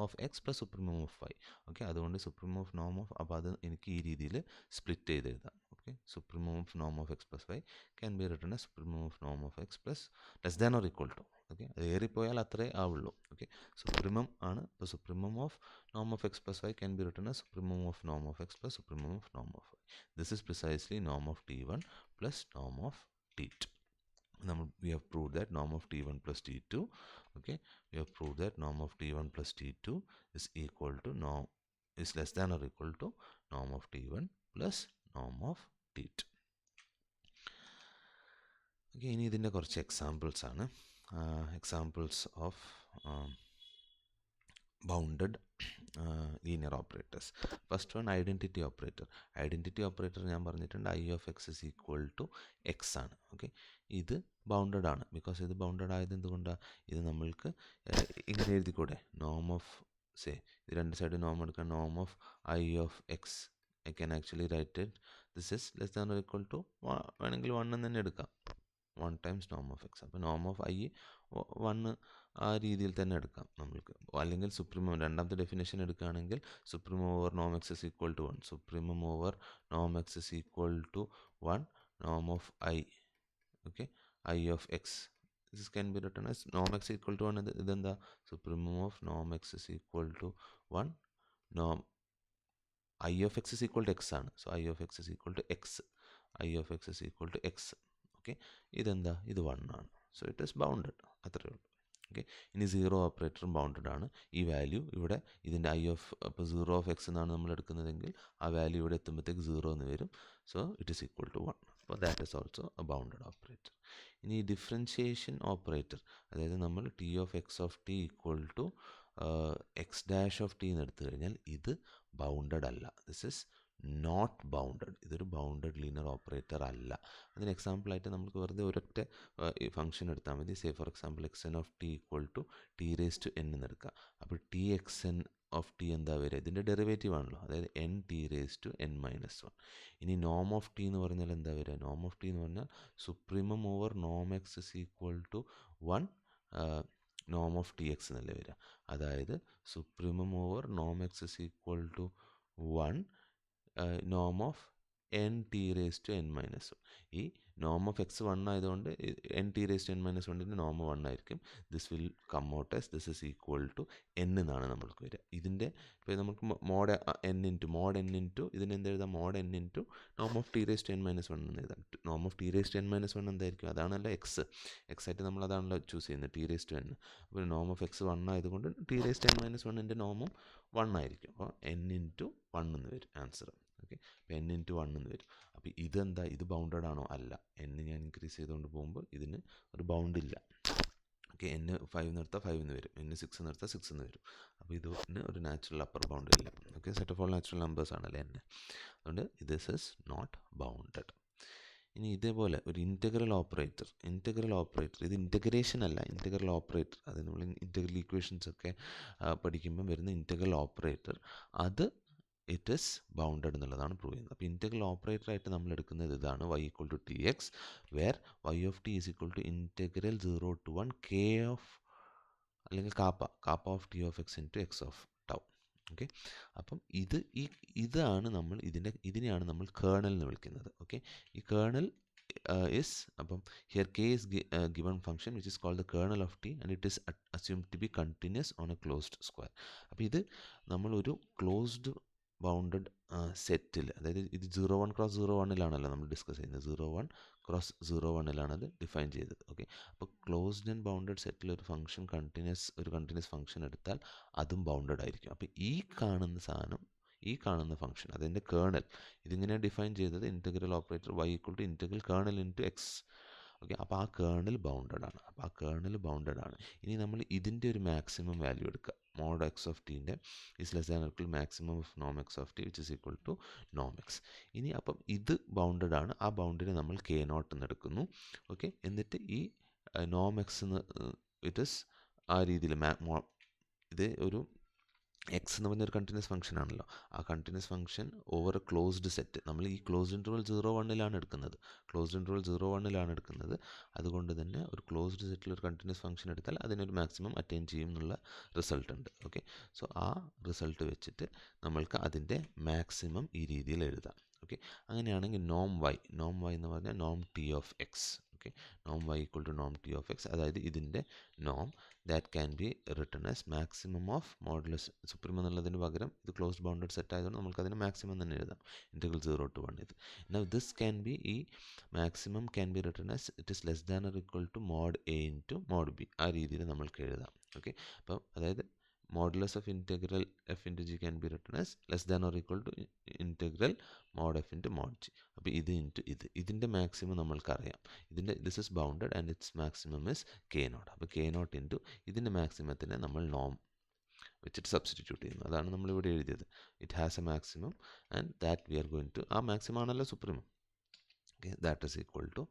of x plus supremum of Y. Okay, അതുകൊണ്ട് സുപ്രീമം ഓഫ് നോം ഓഫ്, അപ്പോൾ അത് എനിക്ക് ഈ രീതിയിൽ സ്പ്ലിറ്റ് ചെയ്ത് എഴുതാം. ഓക്കെ, സുപ്രീമം ഓഫ് നോം of x plus y can be written as supremum of നോം of x plus less than or equal to. Okay, അത് ഏറിപ്പോയാൽ അത്രേ ആവുള്ളൂ. ഓക്കെ, സുപ്രീമം ആണ്. ഇപ്പോൾ supremum of norm of x plus y can be written as supremum of norm of x plus supremum of norm of y. This is precisely norm of T1 plus norm of T2. Now we have proved that norm of T1 plus T2. Okay, we have proved that norm of T1 plus T2 is equal to is less than or equal to norm of T1 plus norm of T2. Okay, ഇനി ഇതിൻ്റെ കുറച്ച് examples ആണ്. Examples of bounded linear operators. First one, identity operator. Identity operator ഞാൻ പറഞ്ഞിട്ടുണ്ട് I of x is equal to x ആണ്. Okay, ഇത് bounded ആണ്. Because ഇത് ബൗണ്ടഡ് ആയത് എന്തുകൊണ്ടാണ്? ഇത് നമ്മൾക്ക് ഇങ്ങനെ എഴുതിക്കൂടെ? നോം ഓഫ് ഇത് രണ്ട് സൈഡ് നോം എടുക്കാം. നോം of I of x, I can actually write it, this is less than or equal to വേണമെങ്കിൽ 1 എന്ന് തന്നെ എടുക്കാം. 1 times norm of x. അപ്പോൾ നോം ഓഫ് I 1 ആ രീതിയിൽ തന്നെ എടുക്കാം നമ്മൾക്ക്. അല്ലെങ്കിൽ സുപ്രീമം, രണ്ടാമത്തെ ഡെഫിനേഷൻ എടുക്കുകയാണെങ്കിൽ സുപ്രീമം ഓവർ നോം X is equal to 1. Supremum over നോം എക്സ് ഇസ് ഈക്വൽ ടു 1 നോം of I. Okay, I of x, this can be written as norm x equal to 1. ഇതെന്താ? സുപ്രീമം ഓഫ് നോം X is equal to 1 നോം I of x is equal to x ആണ്. So I of x is equal to x. I of x is equal to x. Okay, ഇതെന്താ? ഇത് 1 ആണ്. So it is bounded. അത്രയേ ഉള്ളൂ. Okay, ഇനി zero ഓപ്പറേറ്ററും bounded ആണ്. ഈ വാല്യൂ ഇവിടെ ഇതിൻ്റെ I of, ഇപ്പോൾ 0 ഓഫ് എക്സ് എന്നാണ് നമ്മൾ എടുക്കുന്നതെങ്കിൽ ആ വാല്യൂ ഇവിടെ എത്തുമ്പോഴത്തേക്ക് 0 എന്ന് വരും. So it is equal to 1. അപ്പോൾ that is also a bounded operator. ഇനി ഡിഫറൻഷിയേഷൻ ഓപ്പറേറ്റർ, അതായത് നമ്മൾ t of x of t equal to x dash of T എന്ന് എടുത്തു കഴിഞ്ഞാൽ ഇത് ബൗണ്ടഡ് അല്ല. This is not bounded. ഇതൊരു ബൗണ്ടഡ് ലീനിയർ ഓപ്പറേറ്റർ അല്ല. അതിന് എക്സാമ്പിളായിട്ട് നമുക്ക് വെറുതെ ഒരൊറ്റ ഫംഗ്ഷൻ എടുത്താൽ മതി. Say for example x N of t equal to t raise to n എന്ന് എടുക്കുക. അപ്പോൾ T X N of t എന്താ വരിക? ഇതിൻ്റെ ഡെറിവേറ്റീവ് ആണല്ലോ, അതായത് n T raise to n minus 1. ഇനി നോം ഓഫ് ടി എന്ന് പറഞ്ഞാൽ എന്താ വരിക? നോം ഓഫ് ടി എന്ന് പറഞ്ഞാൽ സുപ്രീമം ഓവർ നോം എക്സ് ഇസ് ഈക്വൽ ടു 1 നോം ഓഫ് ടി എക്സ് എന്നല്ലേ വരിക. അതായത് സുപ്രീമം ഓവർ നോം എക്സ് ഇസ് ഈക്വൽ ടു 1 നോം of n T raise to n minus 1. ഈ നോം ഓഫ് എക്സ് 1 ആയതുകൊണ്ട് n T raise to n minus 1ൻ്റെ നോം 1 ആയിരിക്കും. This will come out as this is equal to n എന്നാണ് നമ്മൾക്ക് വരിക. ഇതിൻ്റെ ഇപ്പോൾ നമുക്ക് മോഡ് എൻ ഇൻറ്റു ഇതിന് എന്ത് എഴുതാം? മോഡ് എൻ ഇൻറ്റു നോം of T raise to n minus 1 എന്ന് എഴുതാം. നോം of T raise to n minus 1 എന്തായിരിക്കും? അതാണല്ലോ എക്സ്. എക്സ് ആയിട്ട് നമ്മൾ അതാണല്ലോ ചൂസ് ചെയ്യുന്നത്, ടി റേസ് ടു എൻ. അപ്പോൾ നോം ഓഫ് എക്സ് 1 ആയതുകൊണ്ട് T raise to n minus 1ൻ്റെ നോമും 1 ആയിരിക്കും. അപ്പോൾ എൻ ഇൻറ്റു 1 എന്ന് വരും ആൻസർ. ഓക്കെ, അപ്പോൾ എൻ ഇൻറ്റു 1 എന്ന് വരും. അപ്പോൾ ഇതെന്താ? ഇത് ബൗണ്ടഡ് ആണോ? അല്ല. എൻ ഞാൻ ഇൻക്രീസ് ചെയ്തുകൊണ്ട് പോകുമ്പോൾ ഇതിന് ഒരു ബൗണ്ട് ഇല്ല. ഓക്കെ, എൻ 5 നിർത്താൽ 5 എന്ന് വരും, എൻ 6 നിർത്താൽ 6 എന്ന് വരും. അപ്പോൾ ഇതിന് ഒരു നാച്ചുറൽ അപ്പർ ബൗണ്ട് ഇല്ല. Okay, set of all natural numbers ആണല്ലേ എൻ. അതുകൊണ്ട് ദിസ് ഈസ് നോട്ട് ബൗണ്ടഡ്. ഇനി ഇതേപോലെ ഒരു ഇൻറ്റഗ്രൽ ഓപ്പറേറ്റർ ഇത് ഇൻറ്റഗ്രേഷൻ അല്ല, ഇൻറ്റഗ്രൽ ഓപ്പറേറ്റർ. അത് നമ്മൾ ഇൻറ്റഗ്രൽ ഈക്വേഷൻസ് ഒക്കെ പഠിക്കുമ്പോൾ വരുന്ന ഇൻറ്റഗ്രൽ ഓപ്പറേറ്റർ, അത് ഇറ്റ് ഈസ് ബൗണ്ടഡ് എന്നുള്ളതാണ് പ്രൂവ് ചെയ്യുന്നത്. അപ്പോൾ ഇൻറ്റഗ്രൽ ഓപ്പറേറ്റർ ആയിട്ട് നമ്മൾ എടുക്കുന്നത് ഇതാണ്, y equal to T x, where y of t is equal to integral 0 to 1 k of, അല്ലെങ്കിൽ kappa of T of x into x of tau. Okay, അപ്പം ഇതാണ് നമ്മൾ ഇതിനെയാണ് നമ്മൾ കേർണൽ എന്ന് വിളിക്കുന്നത്. ഓക്കെ, ഈ കേർണൽ ഇസ്, അപ്പം here k is given function which is called the kernel of t and it is assumed to be continuous on a closed square. അപ്പോൾ ഇത് നമ്മൾ ഒരു ക്ലോസ്ഡ് ബൗണ്ടഡ് സെറ്റിൽ, അതായത് ഇത് 0 1 ക്രോസ് 0 1 നമ്മൾ ഡിസ്കസ് ചെയ്യുന്നത്, 0 1 ക്രോസ് 0 1 അത് ഡിഫൈൻ ചെയ്തത്. ഓക്കെ, അപ്പോൾ ക്ലോസ്ഡ് ആൻഡ് ബൗണ്ടഡ് സെറ്റിൽ ഒരു ഫംഗ്ഷൻ കണ്ടിന്യൂസ് ഫംഗ്ഷൻ എടുത്താൽ അതും ബൗണ്ടഡ് ആയിരിക്കും. അപ്പോൾ ഈ കാണുന്ന ഫംഗ്ഷൻ അതിൻ്റെ കേർണൽ ഇതിങ്ങനെ ഡിഫൈൻ ചെയ്തത് integral operator y equal to integral kernel into X. Okay, അപ്പോൾ ആ കേർണൽ ബൗണ്ടഡ് ആണ്. ഇനി നമ്മൾ ഇതിൻ്റെ ഒരു മാക്സിമം വാല്യൂ എടുക്കുക, mode X of ടീൻ്റെ is less than equal maximum of നോം X of T which is equal to Noam X. ഇനി അപ്പം ഇത് ബൗണ്ടഡ് ആണ്, ആ ബൗണ്ടിനെ നമ്മൾ കെ നോട്ട് എന്ന് എടുക്കുന്നു. ഓക്കെ, എന്നിട്ട് ഈ നോം എക്സ് എന്ന് ഇറ്റ് ഇസ് ആ രീതിയിൽ ഇത് ഒരു എക്സ് എന്ന് പറഞ്ഞൊരു കണ്ടിന്യൂസ് ഫംഗ്ഷൻ ആണല്ലോ, ആ continuous function over A closed set, നമ്മൾ ഈ ക്ലോസ്ഡ് ഇൻ്റർവൽ 0 1 എടുക്കുന്നത്. അതുകൊണ്ട് തന്നെ ഒരു ക്ലോസ്ഡ് സെറ്റിൽ ഒരു കണ്ടിന്യൂസ് ഫംഗ്ഷൻ എടുത്താൽ അതിനൊരു മാക്സിമം അറ്റൈൻ ചെയ്യും എന്നുള്ള റിസൾട്ട് ഉണ്ട്. ഓക്കെ, സോ ആ റിസൾട്ട് വെച്ചിട്ട് നമ്മൾക്ക് അതിൻ്റെ മാക്സിമം ഈ രീതിയിൽ എഴുതാം. ഓക്കെ, അങ്ങനെയാണെങ്കിൽ നോം വൈ എന്ന് പറഞ്ഞാൽ നോം T of X. Okay, Noam Y equal to Noam T of X, അതായത് ഇതിൻ്റെ നോം that can be written as maximum of modulus supreme എന്നുള്ളതിന് പകരം ഇത് ക്ലോസ്ഡ് ബൗണ്ടഡ് സെറ്റ് ആയതുകൊണ്ട് നമുക്കതിന് മാക്സിമം തന്നെ എഴുതാം, ഇൻറ്റഗ്രൽ 0 to 1 ഇത്. Now this can be ഈ maximum can be written as it is less than or equal to mod a into mod b, ആ രീതിയിൽ നമ്മൾക്ക് എഴുതാം. ഓക്കെ, അപ്പം അതായത് modulus of integral f into g can be written as less than or equal to integral mod f into mod g. അപ്പോൾ ഇത് into ഇതിൻ്റെ maximum നമ്മൾക്കറിയാം, this is bounded and its maximum is k naught. അപ്പോൾ k naught into ഇതിൻ്റെ മാക്സിമത്തിനെ നമ്മൾ നോം വെച്ചിട്ട് substitute ചെയ്യുന്നു. അതാണ് നമ്മളിവിടെ എഴുതിയത്. It has A maximum and that we are going to, ആ മാക്സിമം ആണല്ലോ supremum. Okay, that is equal to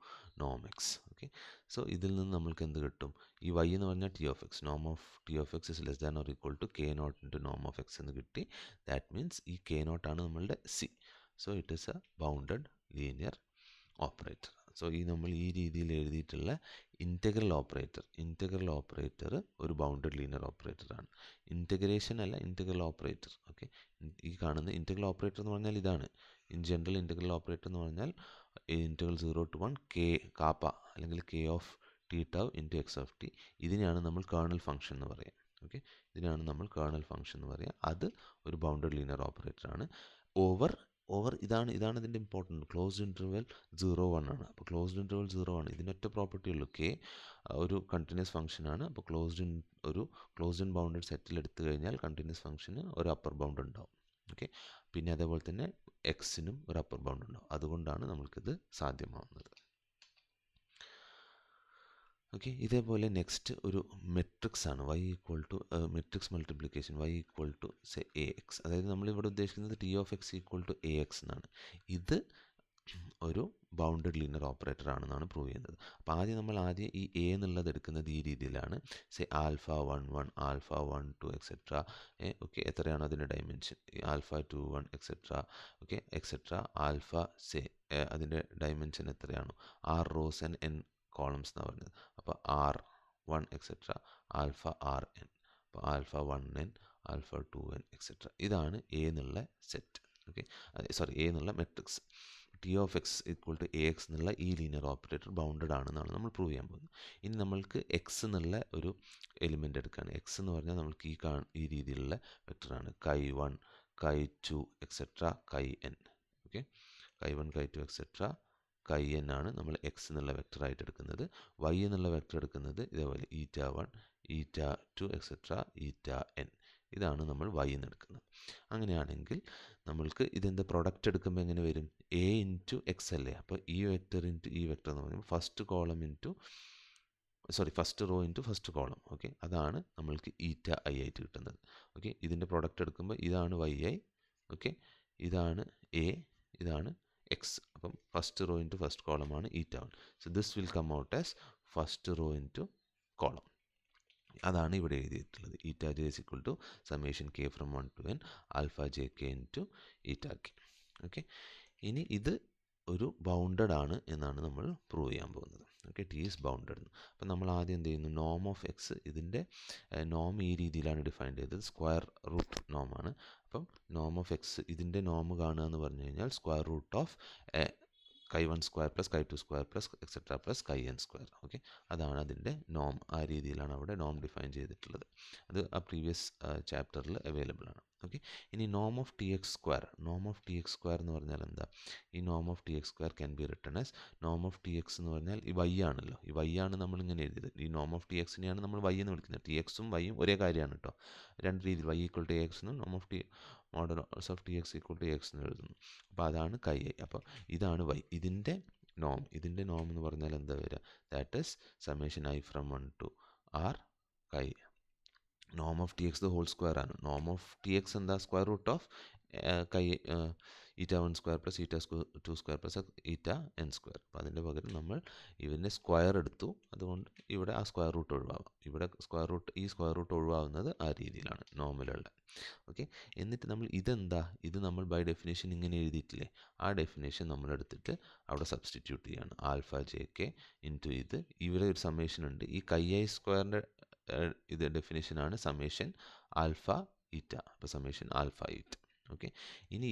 Noam x. Okay, so ഇതിൽ നിന്ന് നമ്മൾക്ക് എന്ത് കിട്ടും? ഈ y എന്ന് പറഞ്ഞാൽ T of X, Noam of T of x is less than or equal to K naught into നോം ഓഫ് എക്സ് എന്ന് കിട്ടി. ദാറ്റ് മീൻസ് ഈ കെ നോട്ട് ആണ് നമ്മളുടെ C. So it is A bounded linear operator. So നമ്മൾ ഈ രീതിയിൽ എഴുതിയിട്ടുള്ള ഇൻറ്റഗ്രൽ ഓപ്പറേറ്റർ ഒരു ബൗണ്ടഡ് ലീനിയർ ഓപ്പറേറ്ററാണ്. ഇൻറ്റഗ്രേഷൻ അല്ല, ഇൻറ്റഗ്രൽ ഓപ്പറേറ്റർ. ഓക്കെ, ഈ കാണുന്ന ഇൻറ്റഗ്രൽ ഓപ്പറേറ്റർ എന്ന് പറഞ്ഞാൽ ഇതാണ്. ഇൻ ജനറൽ ഇൻറ്റഗ്രൽ ഓപ്പറേറ്റർ എന്ന് പറഞ്ഞാൽ ഇൻറ്റഗ്രൽ 0 to 1 കെ കാപ്പ അല്ലെങ്കിൽ K of T tau into x of T, ഇതിനെയാണ് നമ്മൾ കേർണൽ ഫംഗ്ഷൻ എന്ന് പറയുക. ഓക്കെ, അത് ഒരു ബൗണ്ടഡ് ലീനിയർ ഓപ്പറേറ്ററാണ്. ഓവർ ഇതാണ് ഇതിൻ്റെ ഇമ്പോർട്ടൻറ്റ്. ക്ലോസ്ഡ് ഇൻ്റർവെൽ 0 1 ആണ്. അപ്പോൾ ക്ലോസ്ഡ് ഇൻ്റർവെൽ 0 1 ഇതിനൊറ്റ പ്രോപ്പർട്ടി ഉള്ളൂ, കെ ഒരു കണ്ടിന്യൂസ് ഫംഗ്ഷൻ ആണ്. അപ്പോൾ ക്ലോസ്ഡ് ഇൻ ബൗണ്ടഡ് സെറ്റിൽ എടുത്തു കഴിഞ്ഞാൽ കണ്ടിന്യൂസ് ഫംഗ്ഷന് ഒരു അപ്പർ ബൗണ്ട് ഉണ്ടാവും. ഓക്കെ, പിന്നെ അതേപോലെ തന്നെ എക്സിനും ഒരു അപ്പർ ബൗണ്ട് ഉണ്ടാവും. അതുകൊണ്ടാണ് നമ്മൾക്കിത് സാധ്യമാവുന്നത്. ഓക്കെ, ഇതേപോലെ നെക്സ്റ്റ് ഒരു മെട്രിക്സ് ആണ്, y equal to matrix multiplication y equal to say a x. അതായത് നമ്മളിവിടെ ഉദ്ദേശിക്കുന്നത് t of X equal to a x എന്നാണ്. ഇത് ഒരു ബൗണ്ടഡ് ലീനിയർ ഓപ്പറേറ്റർ ആണെന്നാണ് പ്രൂവ് ചെയ്യുന്നത്. അപ്പോൾ നമ്മൾ ആദ്യം ഈ എ എന്നുള്ളത് എടുക്കുന്നത് ഈ രീതിയിലാണ്. സെ ആൽഫ 1 1 ആൽഫ 1 2 എക്സെട്ര. ഓക്കെ, എത്രയാണോ അതിൻ്റെ dimension, alpha 2 1 etcetera. Okay, etcetera alpha അതിൻ്റെ ഡയമെൻഷൻ എത്രയാണോ, r rows and n columns എന്നാണ് പറഞ്ഞത്. അപ്പോൾ r 1 etcetera alpha r n. അപ്പോൾ alpha 1 n alpha 2 n etcetera. ഇതാണ് എ എന്നുള്ള സെറ്റ്. ഓക്കെ, എ എന്നുള്ള matrix. T of X equal to a x എന്നുള്ള ഈ ലീനിയർ ഓപ്പറേറ്റർ ബൗണ്ടഡ് ആണെന്നാണ് നമ്മൾ പ്രൂവ് ചെയ്യാൻ പോകുന്നത്. ഇനി നമ്മൾക്ക് എക്സ് എന്നുള്ള ഒരു എലിമെൻ്റ് എടുക്കുകയാണ്. എക്സ് എന്ന് പറഞ്ഞാൽ നമ്മൾക്ക് ഈ രീതിയിലുള്ള വെക്ടറാണ്. കൈ 1 കൈ 2 എക്സെട്ര കൈ എൻ. ഓക്കെ, കൈ 1 കൈ 2 എക്സെട്ര കൈ എൻ ആണ് നമ്മൾ എക്സ് എന്നുള്ള വെക്ടറായിട്ട് എടുക്കുന്നത്. വൈ എന്നുള്ള വെക്ടർ എടുക്കുന്നത് ഇതേപോലെ ഈറ്റ 1 ഈറ്റ 2 എക്സെട്ര ഈറ്റ എൻ. ഇതാണ് നമ്മൾ y എന്ന് എടുക്കുന്നത്. അങ്ങനെയാണെങ്കിൽ നമ്മൾക്ക് ഇതിൻ്റെ പ്രൊഡക്റ്റ് എടുക്കുമ്പോൾ എങ്ങനെ വരും? എ ഇൻറ്റു എക്സ് അല്ലേ. അപ്പോൾ ഈ വെക്ടർ ഇൻറ്റു ഈ വെക്ടർ എന്ന് പറയുമ്പോൾ first row into first column. Okay, അതാണ് നമ്മൾക്ക് ഈറ്റ ഐ ആയിട്ട് കിട്ടുന്നത്. ഓക്കെ, ഇതിൻ്റെ പ്രൊഡക്റ്റ് എടുക്കുമ്പോൾ ഇതാണ് y i. ഓക്കെ, ഇതാണ് എ, ഇതാണ് എക്സ്. അപ്പം ഫസ്റ്റ് റോ ഇൻറ്റു ഫസ്റ്റ് കോളമാണ് eta 1. So this will come out as first row into column. അതാണ് ഇവിടെ എഴുതിയിട്ടുള്ളത്. Eta j is equal to summation k from 1 to n alpha j k into eta k. Okay, ഇനി ഇത് ഒരു bounded ആണ് എന്നാണ് നമ്മൾ പ്രൂവ് ചെയ്യാൻ പോകുന്നത്. Okay, T is bounded. അപ്പം നമ്മൾ ആദ്യം എന്ത് ചെയ്യുന്നു, നോം ഓഫ് എക്സ്, ഇതിൻ്റെ നോം ഈ രീതിയിലാണ് ഡിഫൈൻ ചെയ്തത്. സ്ക്വയർ റൂട്ട് നോമാണ്. അപ്പം നോം ഓഫ് എക്സ് ഇതിൻ്റെ നോം കാണുക എന്ന് പറഞ്ഞു കഴിഞ്ഞാൽ square root of chi1 square plus chi2 square plus etcetera plus chi n square. Okay, അതാണ് അതിൻ്റെ നോം. ആ രീതിയിലാണ് അവിടെ നോം ഡിഫൈൻ ചെയ്തിട്ടുള്ളത്. അത് ആ പ്രീവിയസ് ചാപ്റ്ററിൽ അവൈലബിൾ ആണ്. ഓക്കെ, ഇനി നോം of T x square. Noam of T x square എന്ന് പറഞ്ഞാൽ എന്താ? ഈ നോം of T x square can be written as നോം ഓഫ് ടി എക്സ് എന്ന് പറഞ്ഞാൽ ഈ വൈ ആണല്ലോ. ഈ വൈ ആണ് നമ്മളിങ്ങനെ എഴുതിയത്. ഈ നോം ഓഫ് ടി എക്സിനെയാണ് നമ്മൾ വൈ എന്ന് വിളിക്കുന്നത്. ടി എക്സും വൈയും ഒരേ കാര്യമാണ് കേട്ടോ. രണ്ട് രീതിയിൽ വൈ ഈക്വൽ ടു എക്സ് എന്നും നോം of T modulus of T x equal to x എന്ന് എഴുതുന്നു. അപ്പോൾ അതാണ് കൈ. അപ്പോൾ ഇതാണ് വൈ. ഇതിൻ്റെ നോം എന്ന് പറഞ്ഞാൽ എന്താ വരിക? That is summation i from 1 to r chi. നോം of T x the whole square ആണ്. നോം ഓഫ് ടി എക്സ് എന്താ? Square root of chi η1 square plus η2 square plus η n square. അപ്പോൾ അതിൻ്റെ പകരം നമ്മൾ ഇതിൻ്റെ സ്ക്വയർ എടുത്തു. അതുകൊണ്ട് ഇവിടെ ആ സ്ക്വയർ റൂട്ട് ഒഴിവാകും. ഇവിടെ ഈ സ്ക്വയർ റൂട്ട് ഒഴിവാകുന്നത് ആ രീതിയിലാണ് നോമിലുള്ള. ഓക്കെ, എന്നിട്ട് നമ്മൾ ഇതെന്താ? ഇത് നമ്മൾ ബൈ ഡെഫിനേഷൻ ഇങ്ങനെ എഴുതിയിട്ടില്ലേ? ആ ഡെഫിനേഷൻ നമ്മൾ എടുത്തിട്ട് അവിടെ സബ്സ്റ്റിറ്റ്യൂട്ട് ചെയ്യാണ്. ആൽഫ ജെ കെ ഇൻറ്റു ഇത്. ഇവിടെ ഒരു സമ്മേഷൻ ഉണ്ട്. ഈ കൈ ഐ സ്ക്വയറിൻ്റെ ഇത് ഡെഫിനേഷനാണ് സമ്മേഷൻ ആൽഫ ഈറ്റ. അപ്പോൾ സമ്മേഷൻ ആൽഫ ഈറ്റ. ഓക്കെ, ഇനി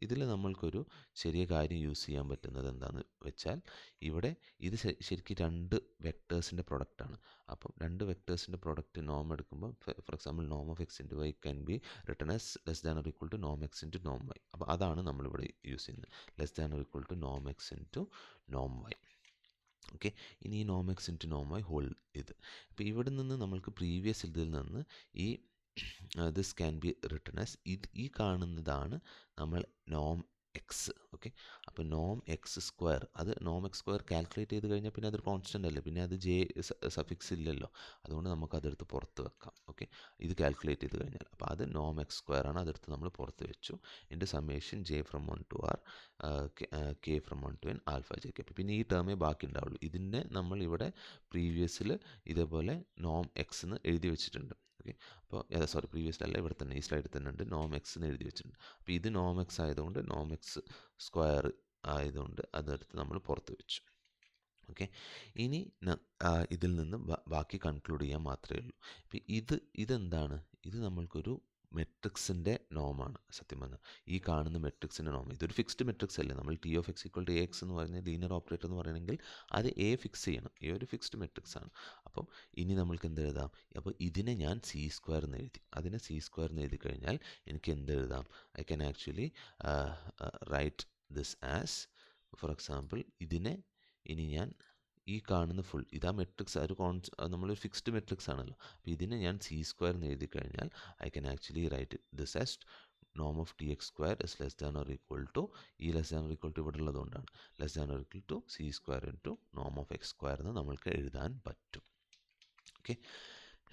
ഇതിൽ നമ്മൾക്കൊരു ചെറിയ കാര്യം യൂസ് ചെയ്യാൻ പറ്റുന്നത് എന്താണെന്ന് വെച്ചാൽ, ഇവിടെ ഇത് ശരിക്കും രണ്ട് വെക്ടേഴ്സിൻ്റെ പ്രൊഡക്റ്റാണ്. അപ്പം രണ്ട് വെക്ടേഴ്സിൻ്റെ പ്രൊഡക്റ്റ് നോം എടുക്കുമ്പോൾ, ഫോർ എക്സാമ്പിൾ നോം of x into Y can be written as less than or equal to Noam x into നോം വൈ. അപ്പോൾ അതാണ് നമ്മളിവിടെ യൂസ് ചെയ്യുന്നത്. Less than or equal to Noam x into നോം വൈ. ഓക്കെ, ഇനി ഈ നോം എക്സ് ഇൻറ്റു നോം വൈ ഹോൾ ഇത്. അപ്പോൾ ഇവിടെ നിന്ന് നമ്മൾക്ക് പ്രീവിയസ് ഇതിൽ നിന്ന് ഈ this can be written as ഈ കാണുന്നതാണ് നമ്മൾ നോം എക്സ്. ഓക്കെ, അപ്പോൾ നോം എക്സ് സ്ക്വയർ, അത് നോം എക്സ് സ്ക്വയർ കാൽക്കുലേറ്റ് ചെയ്ത് കഴിഞ്ഞാൽ പിന്നെ അതൊരു കോൺസ്റ്റൻ്റ് അല്ലേ, പിന്നെ അത് ജെ സഫിക്സ് ഇല്ലല്ലോ. അതുകൊണ്ട് നമുക്ക് അതെടുത്ത് പുറത്ത് വെക്കാം. ഓക്കെ, ഇത് കാൽക്കുലേറ്റ് ചെയ്ത് കഴിഞ്ഞാൽ അപ്പോൾ അത് നോം എക്സ് സ്ക്വയർ ആണ്. അതെടുത്ത് നമ്മൾ പുറത്ത് വെച്ചു. എൻ്റെ summation J from 1 to r K from 1 to n alpha j K. പിന്നെ ഈ ടേമേ ബാക്കി ഉണ്ടാവുള്ളൂ. ഇതിനെ നമ്മൾ ഇവിടെ പ്രീവിയസിൽ ഇതേപോലെ നോം എക്സ് എന്ന് എഴുതി വെച്ചിട്ടുണ്ട്. ഓക്കെ, അപ്പോൾ പ്രീവിയസിലല്ല, ഇവിടെ തന്നെ ഈ സ്ലൈഡിൽ തന്നെ ഉണ്ട്. നോം എക്സ് എന്ന് എഴുതി വെച്ചിട്ടുണ്ട്. അപ്പോൾ ഇത് നോം എക്സ് ആയതുകൊണ്ട്, നോം എക്സ് സ്ക്വയർ ആയതുകൊണ്ട് അതെടുത്ത് നമ്മൾ പുറത്ത് വെച്ചു. ഓക്കെ, ഇനി ഇതിൽ നിന്ന് ബാക്കി കൺക്ലൂഡ് ചെയ്യാൻ മാത്രമേ ഉള്ളൂ. അപ്പോൾ ഇതെന്താണ്? ഇത് നമ്മൾക്കൊരു മെട്രിക്സിൻ്റെ നോമാണ്. സത്യം പറഞ്ഞാൽ ഈ കാണുന്ന മെട്രിക്സിൻ്റെ നോം ഇതൊരു ഫിക്സ്ഡ് മെട്രിക്സ് അല്ലേ. നമ്മൾ t of X equal to a x എന്ന് പറഞ്ഞാൽ ലീനിയർ ഓപ്പറേറ്റർ എന്ന് പറയണമെങ്കിൽ അത് എ ഫിക്സ് ചെയ്യണം. ഈ ഒരു ഫിക്സ്ഡ് മെട്രിക്സ് ആണ്. അപ്പം ഇനി നമ്മൾക്ക് എന്തെഴുതാം? അപ്പോൾ ഇതിനെ ഞാൻ സി സ്ക്വയർ എന്ന് എഴുതി. അതിനെ സി സ്ക്വയർ എന്ന് എഴുതി കഴിഞ്ഞാൽ എനിക്ക് എന്തെഴുതാം? I can actually write this as, for example ഇതിനെ ഇനി ഞാൻ ഈ കാണുന്ന ഫുൾ ഇതാ മെട്രിക്സ്, ഒരു നമ്മളൊരു ഫിക്സ്ഡ് മെട്രിക്സ് ആണല്ലോ. അപ്പോൾ ഇതിനെ ഞാൻ സി സ്ക്വയർ എന്ന് എഴുതി കഴിഞ്ഞാൽ I can actually write this as നോം of T x square is less than or equal to, ഈ less than or equal to ഇവിടെ ഉള്ളതുകൊണ്ടാണ് less than or equal to c square into നോം of x square എന്ന് നമ്മൾക്ക് എഴുതാൻ പറ്റും. Okay,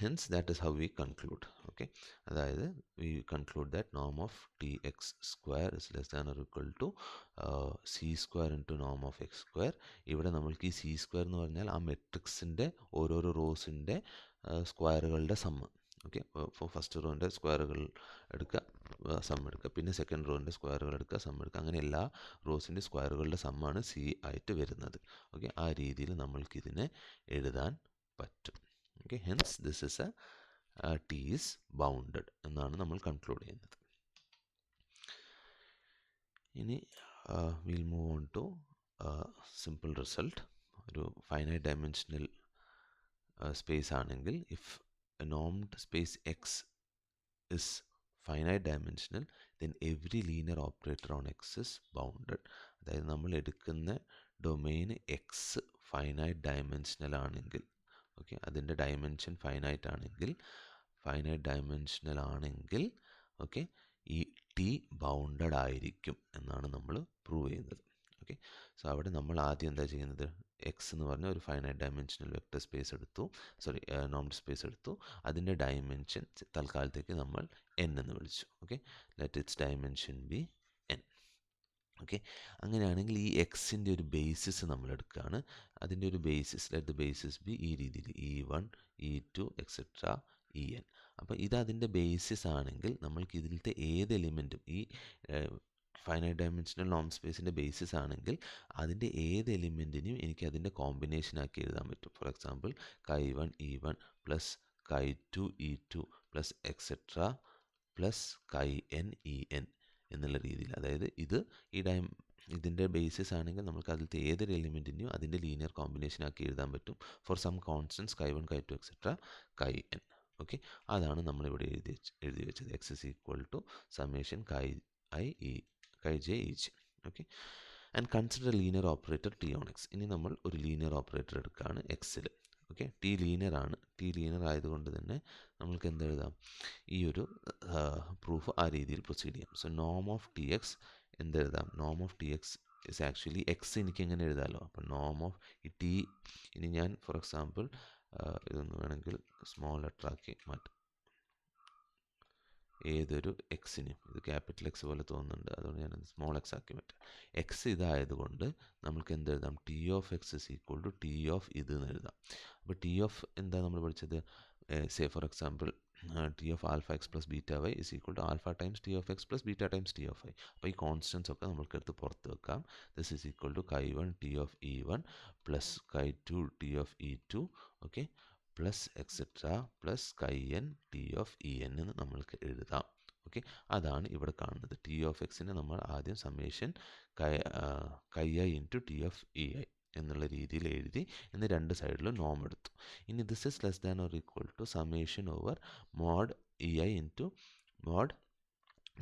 hence that is how we conclude. Okay, അതായത് we conclude that norm of tx square is less than or equal to c square into norm of x square. ഇവിടെ നമ്മൾക്ക് ഈ C square എന്ന് പറഞ്ഞാൽ ആ മെട്രിക്സിൻ്റെ ഓരോരോ റോസിൻ്റെ സ്ക്വയറുകളുടെ സമ്മ്. ഓക്കെ, ഫസ്റ്റ് റോൻ്റെ സ്ക്വയറുകൾ എടുക്കുക, some എടുക്കുക, പിന്നെ സെക്കൻഡ് റോൻ്റെ സ്ക്വയറുകൾ എടുക്കുക, സം എടുക്കുക, അങ്ങനെ എല്ലാ റോസിൻ്റെ സ്ക്വയറുകളുടെ സമ്മാണ് സി ആയിട്ട് വരുന്നത്. ഓക്കെ, ആ രീതിയിൽ നമ്മൾക്കിതിനെ എഴുതാൻ പറ്റും. Okay, hence this is t is bounded എന്നാണ് നമ്മൾ കൺക്ലൂഡ് ചെയ്യുന്നത്. ഇനി we'll move on to simple result. ഒരു ഫൈനൈറ്റ് ഡയമെൻഷണൽ സ്പേസ് ആണെങ്കിൽ, if a normed space x is finite dimensional, then every linear operator on x is bounded. അതായത് നമ്മൾ എടുക്കുന്ന domain X finite dimensional ആണെങ്കിൽ, ഓക്കെ, അതിൻ്റെ dimension finite dimensional ആണെങ്കിൽ okay, ഈ T bounded ആയിരിക്കും എന്നാണ് നമ്മൾ പ്രൂവ് ചെയ്യുന്നത്. ഓക്കെ, സോ അവിടെ നമ്മൾ ആദ്യം എന്താ ചെയ്യുന്നത്? എക്സ് എന്ന് പറഞ്ഞ ഒരു ഫൈനൈറ്റ് ഡയമെൻഷണൽ വെക്ടർ സ്പേസ് എടുത്തു, നോംഡ് സ്പേസ് എടുത്തു. അതിൻ്റെ ഡയമെൻഷൻ തൽക്കാലത്തേക്ക് നമ്മൾ എൻ എന്ന് വിളിച്ചു. Okay, let it's dimension B N. Okay, അങ്ങനെയാണെങ്കിൽ ഈ എക്സിൻ്റെ ഒരു ബേസിസ് നമ്മൾ എടുക്കുകയാണ്. അതിൻ്റെ ഒരു basis, let the basis B ഈ രീതിയിൽ E1 E2 എക്സെട്ര En. അപ്പോൾ ഇത് അതിൻ്റെ ബേസിസ് ആണെങ്കിൽ നമ്മൾക്ക് ഇതിലത്തെ ഏത് എലിമെൻറ്റും, ഈ ഫൈനൈറ്റ് ഡയമെൻഷണൽ നോം സ്പേസിൻ്റെ ബേസിസ് ആണെങ്കിൽ അതിൻ്റെ ഏത് എലിമെൻറ്റിനെയും എനിക്ക് അതിൻ്റെ കോമ്പിനേഷനാക്കി എഴുതാൻ പറ്റും. For example chi1 E1 plus chi2 E2 plus etcetera plus chi n En എന്നുള്ള രീതിയിൽ. അതായത് ഇത് ഈ ഇതിൻ്റെ ബേസിസ് ആണെങ്കിൽ നമുക്ക് അതിലത്തെ ഏതൊരു എലിമെൻറ്റിനെയും അതിൻ്റെ ലീനിയർ കോമ്പിനേഷൻ ആക്കി എഴുതാൻ പറ്റും ഫോർ സം കോൺസ്റ്റൻസ് കൈ1 കൈ2 എക്സെട്ര കൈ എൻ. ഓക്കെ, അതാണ് നമ്മളിവിടെ എഴുതി വെച്ചത്. X is equal to summation chi i e chi j e j. Okay, and consider linear operator t on x. ഇനി നമ്മൾ ഒരു ലീനിയർ ഓപ്പറേറ്റർ എടുക്കുകയാണ് എക്സിൽ. ഓക്കെ, ടി ലീനിയർ ആണ്. ടി ലീനിയർ ആയതുകൊണ്ട് തന്നെ നമ്മൾക്ക് എന്തെഴുതാം, ഈ ഒരു പ്രൂഫ് ആ രീതിയിൽ പ്രൊസീഡ് ചെയ്യാം. സോ നോം ഓഫ് ടി എക്സ് എന്തെഴുതാം, നോം of T x is actually x എനിക്ക് എങ്ങനെ എഴുതാമല്ലോ. അപ്പോൾ നോം ഓഫ് ഈ ടി, ഇനി ഞാൻ ഫോർ എക്സാമ്പിൾ ഇതൊന്ന് വേണമെങ്കിൽ സ്മോൾ ലെറ്റർ ആക്കി മാറ്റാം. ഏതൊരു എക്സിനും ഇത് ക്യാപിറ്റൽ എക്സ് പോലെ തോന്നുന്നുണ്ട്, അതുകൊണ്ട് ഞാൻ സ്മോൾ എക്സ് ആക്കി മാറ്റാം. എക്സ് ഇതായതുകൊണ്ട് നമുക്ക് എന്തെഴുതാം, T of x is equal to T of ഇത് എന്ന് എഴുതാം. അപ്പോൾ ടി ഓഫ് എന്താ നമ്മൾ പഠിച്ചത്, say for example T of alpha x plus beta y is equal to alpha times T of x plus beta times T of Y. അപ്പോൾ ഈ constants ഒക്കെ നമുക്ക് എടുത്ത് പുറത്ത് വെക്കാം. This is equal to chi one T of e one plus chi two T of E two, okay, plus etcetera plus chi n T of e n എന്ന് നമ്മൾക്ക് എഴുതാം. ഓക്കെ, അതാണ് ഇവിടെ കാണുന്നത്. ടി ഓഫ് എക്സിനെ നമ്മൾ ആദ്യം summation chi i into T of e i എന്നുള്ള രീതിയിൽ എഴുതി, എന്ന് രണ്ട് സൈഡിലും നോം എടുത്തു. ഇനി this is less than or equal to summation over mod e i into mod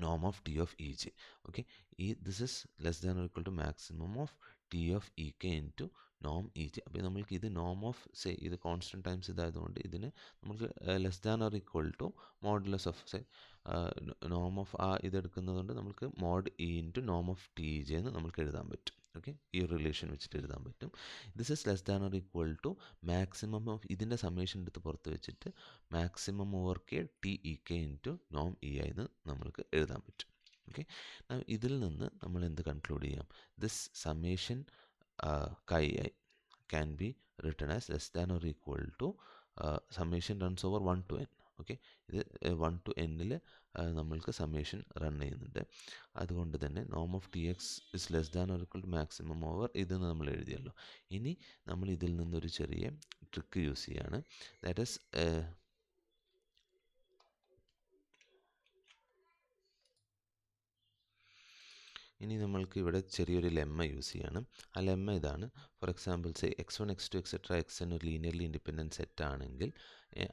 നോം of T of e j. Okay, this is less than or equal to maximum of T of e k into നോം e j. അപ്പോൾ നമ്മൾക്ക് ഇത് നോം of say ഇത് constant times ഇതായതുകൊണ്ട് ഇതിന് നമുക്ക് less than or equal to modulus of say നോം ഓഫ് ആ ഇതെടുക്കുന്നതുകൊണ്ട് നമുക്ക് മോഡ് ഇ ഇൻറ്റു നോം ഓഫ് ടി ജെ എന്ന് നമുക്ക് എഴുതാൻ പറ്റും. ഓക്കെ, ഈ റിലേഷൻ വെച്ചിട്ട് എഴുതാൻ പറ്റും. This is less than or equal to maximum of ഇതിൻ്റെ സമ്മേഷൻ എടുത്ത് പുറത്ത് വെച്ചിട്ട് maximum over k t e k into നോം ഇ ഐ എന്ന് നമ്മൾക്ക് എഴുതാൻ പറ്റും. ഓക്കെ, ഇതിൽ നിന്ന് നമ്മൾ എന്ത് കൺക്ലൂഡ് ചെയ്യാം, this summation chi I can be written as less than or equal to summation runs over 1 to n. Okay, ഇത് 1 to n-ൽ നമ്മൾക്ക് സമ്മേഷൻ റൺ ചെയ്യുന്നുണ്ട്. അതുകൊണ്ട് തന്നെ നോം of T x is less than or equal to maximum over ഇതെന്ന് നമ്മൾ എഴുതിയല്ലോ. ഇനി നമ്മൾ ഇതിൽ നിന്നൊരു ചെറിയ ട്രിക്ക് യൂസ് ചെയ്യാണ്. ദാറ്റ് ഈസ് ഇനി നമ്മൾക്ക് ഇവിടെ ചെറിയൊരു ലെമ്മ യൂസ് ചെയ്യണം. ആ ലെമ്മ ഇതാണ്. For example say X one x two etcetera X N ഒരു ലീനിയർലി ഇൻഡിപെൻഡൻറ്റ് സെറ്റ് ആണെങ്കിൽ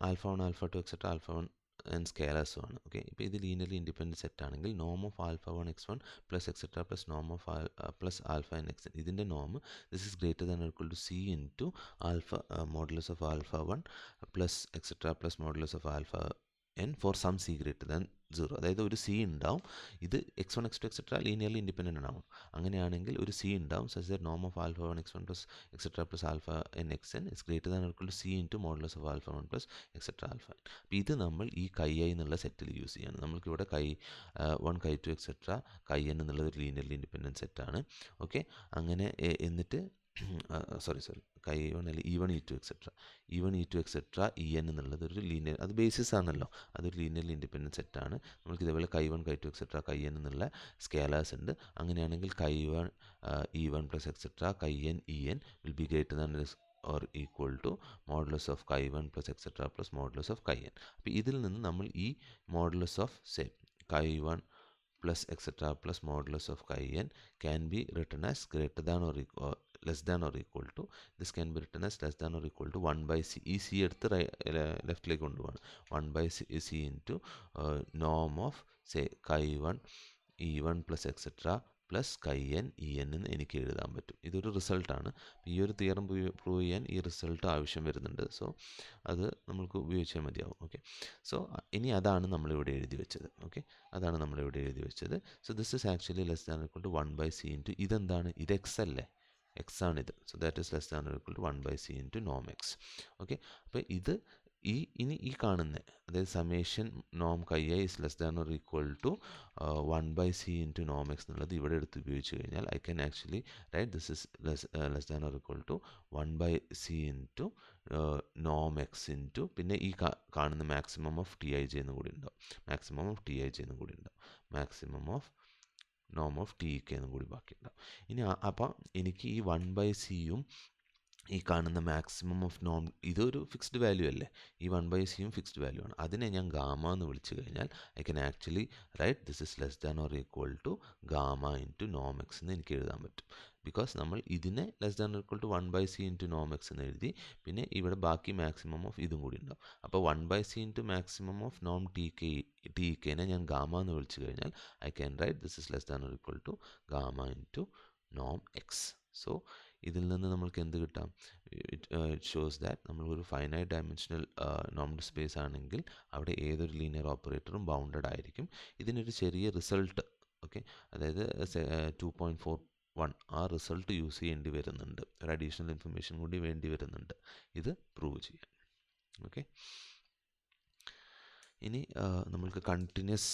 alpha one alpha two etcetera alpha one N സ്കേലേഴ്സും ആണ്. ഓക്കെ, ഇപ്പോൾ ഇത് ലീനിയർലി ഇൻഡിപെൻഡൻറ്റ് സെറ്റ് ആണെങ്കിൽ നോം of alpha one x one plus etcetera plus നോം of plus alpha n x N, ഇതിൻ്റെ നോം this is greater than or equal to C into alpha modulus of alpha one plus etcetera plus modulus of alpha n for some c greater than 0. അതായത് ഒരു c ഉണ്ടാവും, ഇത് x one x two etcetera linearly independent ആവും. അങ്ങനെയാണെങ്കിൽ ഒരു c ഉണ്ടാവും such that നോം of alpha one x one plus etcetera plus alpha n x n is greater than equal to C into modulus of alpha one plus etcetera alpha n. അപ്പോൾ ഇത് നമ്മൾ ഈ കൈ ഐ എന്നുള്ള സെറ്റിൽ use ചെയ്യാണ്. നമ്മൾക്കിവിടെ കൈ one കൈ ടു എക്സെട്ര കൈ എൻ എന്നുള്ളത് ഒരു ലീനിയർലി ഇൻഡിപെൻഡൻറ്റ് സെറ്റാണ്. ഓക്കെ, അങ്ങനെ എന്നിട്ട് സോറി കൈ വൺ അല്ല E one E two etcetera E one E two etcetera E N എന്നുള്ളത് ഒരു ലീനിയർ, അത് ബേസിസ് ആണല്ലോ, അതൊരു ലീനിയർലി ഇൻഡിപെൻഡൻറ്റ് സെറ്റാണ്. നമുക്ക് ഇതേപോലെ കൈ വൺ കൈ ടു എക്സെട്ര കൈ എൻ എന്നുള്ള സ്കേലേഴ്സ് ഉണ്ട്. അങ്ങനെയാണെങ്കിൽ chi one e one plus etcetera chi n e n will be greater than or equal to modulus of chi 1 plus etc plus modulus of chi n. അപ്പോൾ ഇതിൽ നിന്ന് നമ്മൾ ഈ modulus of say chi 1 plus etc plus modulus of chi n can be written as greater than or less than or equal to, this can be written as less than or equal to 1 by c. ഈ c എടുത്ത് ലെഫ്റ്റിലേക്ക് കൊണ്ടുപോകണം. 1 by c into norm of say chi 1 e 1 plus etc plus chi n e n എന്ന് എനിക്ക് എഴുതാൻ പറ്റും. ഇതൊരു റിസൾട്ടാണ്. ഈ ഒരു തിയറം പ്രൂവ് ചെയ്യാൻ ഈ റിസൾട്ട് ആവശ്യം വരുന്നുണ്ട്. സോ അത് നമുക്ക് ഉപയോഗിച്ചാൽ മതിയാവും. ഓക്കെ, സോ ഇനി അതാണ് നമ്മളിവിടെ എഴുതി വെച്ചത്. ഓക്കെ, അതാണ് നമ്മളിവിടെ എഴുതി വെച്ചത്. So this is actually less than equal to 1 by c into ഇതെന്താണ്, ഇത് എക്സ് അല്ലേ, എക്സ് ആണിത്. So that is less than equal to 1 by c into നോം എക്സ്. ഓക്കെ, അപ്പോൾ ഇത് ഇനി ഈ കാണുന്ന അതായത് സമേഷൻ നോം chi i is less than or equal to 1 by c into നോം എക്സ് എന്നുള്ളത് ഇവിടെ എടുത്ത് ഉപയോഗിച്ച് കഴിഞ്ഞാൽ I can actually write this is less than or equal to 1 by c into നോം എക്സ് ഇൻറ്റു പിന്നെ ഈ കാണുന്ന maximum of t i j എന്നും കൂടി ഉണ്ടാവും, maximum of t i j എന്നും കൂടി ഉണ്ടാവും, മാക്സിമം ഓഫ് നോം ഓഫ് ടി കെ എന്നും കൂടി ബാക്കിയുണ്ടാവും. ഇനി അപ്പം എനിക്ക് ഈ 1 ബൈ സിയും ഈ കാണുന്ന മാക്സിമം ഓഫ് നോം, ഇതൊരു ഫിക്സ്ഡ് വാല്യൂ അല്ലേ, ഈ 1/cയും ഫിക്സ്ഡ് വാല്യൂ ആണ്. അതിനെ ഞാൻ ഗാമ എന്ന് വിളിച്ചു കഴിഞ്ഞാൽ I can actually write this is less than or equal to gamma into നോം എക്സ് എന്ന് എനിക്ക് എഴുതാൻ പറ്റും. ബിക്കോസ് നമ്മൾ ഇതിനെ less than or equal to 1/c into നോം എക്സ് എന്ന് എഴുതി, പിന്നെ ഇവിടെ ബാക്കി മാക്സിമം ഓഫ് ഇതും കൂടി ഉണ്ടാവും. അപ്പോൾ 1/c ഇൻറ്റു മാക്സിമം ഓഫ് നോം ടി കെനെ ഞാൻ ഗാമ എന്ന് വിളിച്ചു കഴിഞ്ഞാൽ I can write this is less than or equal to gamma into നോം എക്സ്. സോ ഇതിൽ നിന്ന് നമ്മൾക്ക് എന്ത് കിട്ടാം? ഇറ്റ് ഷോസ് ദാറ്റ് നമ്മൾ ഒരു ഫൈനൈറ്റ് ഡയമെൻഷണൽ നോർമൽ സ്പേസ് ആണെങ്കിൽ അവിടെ ഏതൊരു ലീനിയർ ഓപ്പറേറ്ററും ബൗണ്ടഡ് ആയിരിക്കും. ഇതിനൊരു ചെറിയ റിസൾട്ട്, ഓക്കെ, അതായത് 2.41 ആ റിസൾട്ട് യൂസ് ചെയ്യേണ്ടി വരുന്നുണ്ട്, ഒരു അഡീഷണൽ ഇൻഫർമേഷൻ കൂടി വേണ്ടി വരുന്നുണ്ട് ഇത് പ്രൂവ് ചെയ്യാൻ. ഓക്കെ, ഇനി നമ്മൾക്ക് കണ്ടിന്യൂസ്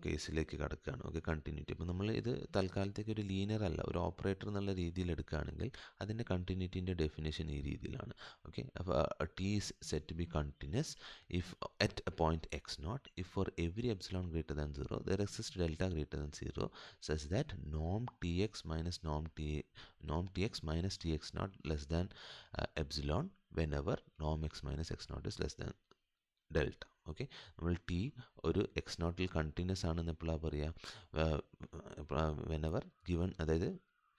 കേസിലേക്ക് കടക്കുകയാണ്. Okay, continuity. അപ്പോൾ നമ്മൾ ഇത് തൽക്കാലത്തേക്ക് ഒരു ലീനിയർ അല്ല, ഒരു ഓപ്പറേറ്റർ എന്നുള്ള രീതിയിൽ എടുക്കുകയാണെങ്കിൽ അതിൻ്റെ കണ്ടിന്യൂറ്റീൻ്റെ ഡെഫിനേഷൻ ഈ രീതിയിലാണ്. ഓക്കെ, അപ്പോൾ T is set to B continuous if at A point X not if for every epsilon greater than 0 there exist delta greater than 0 such that നോം T X minus Noam T X minus T X naught less than epsilon when ever Noam X minus X naught is less than delta. Okay, നമ്മൾ T ഒരു X നോട്ടിൽ continuous ആണെന്ന് എപ്പോഴാണ് പറയുക? Whenever given, അതായത്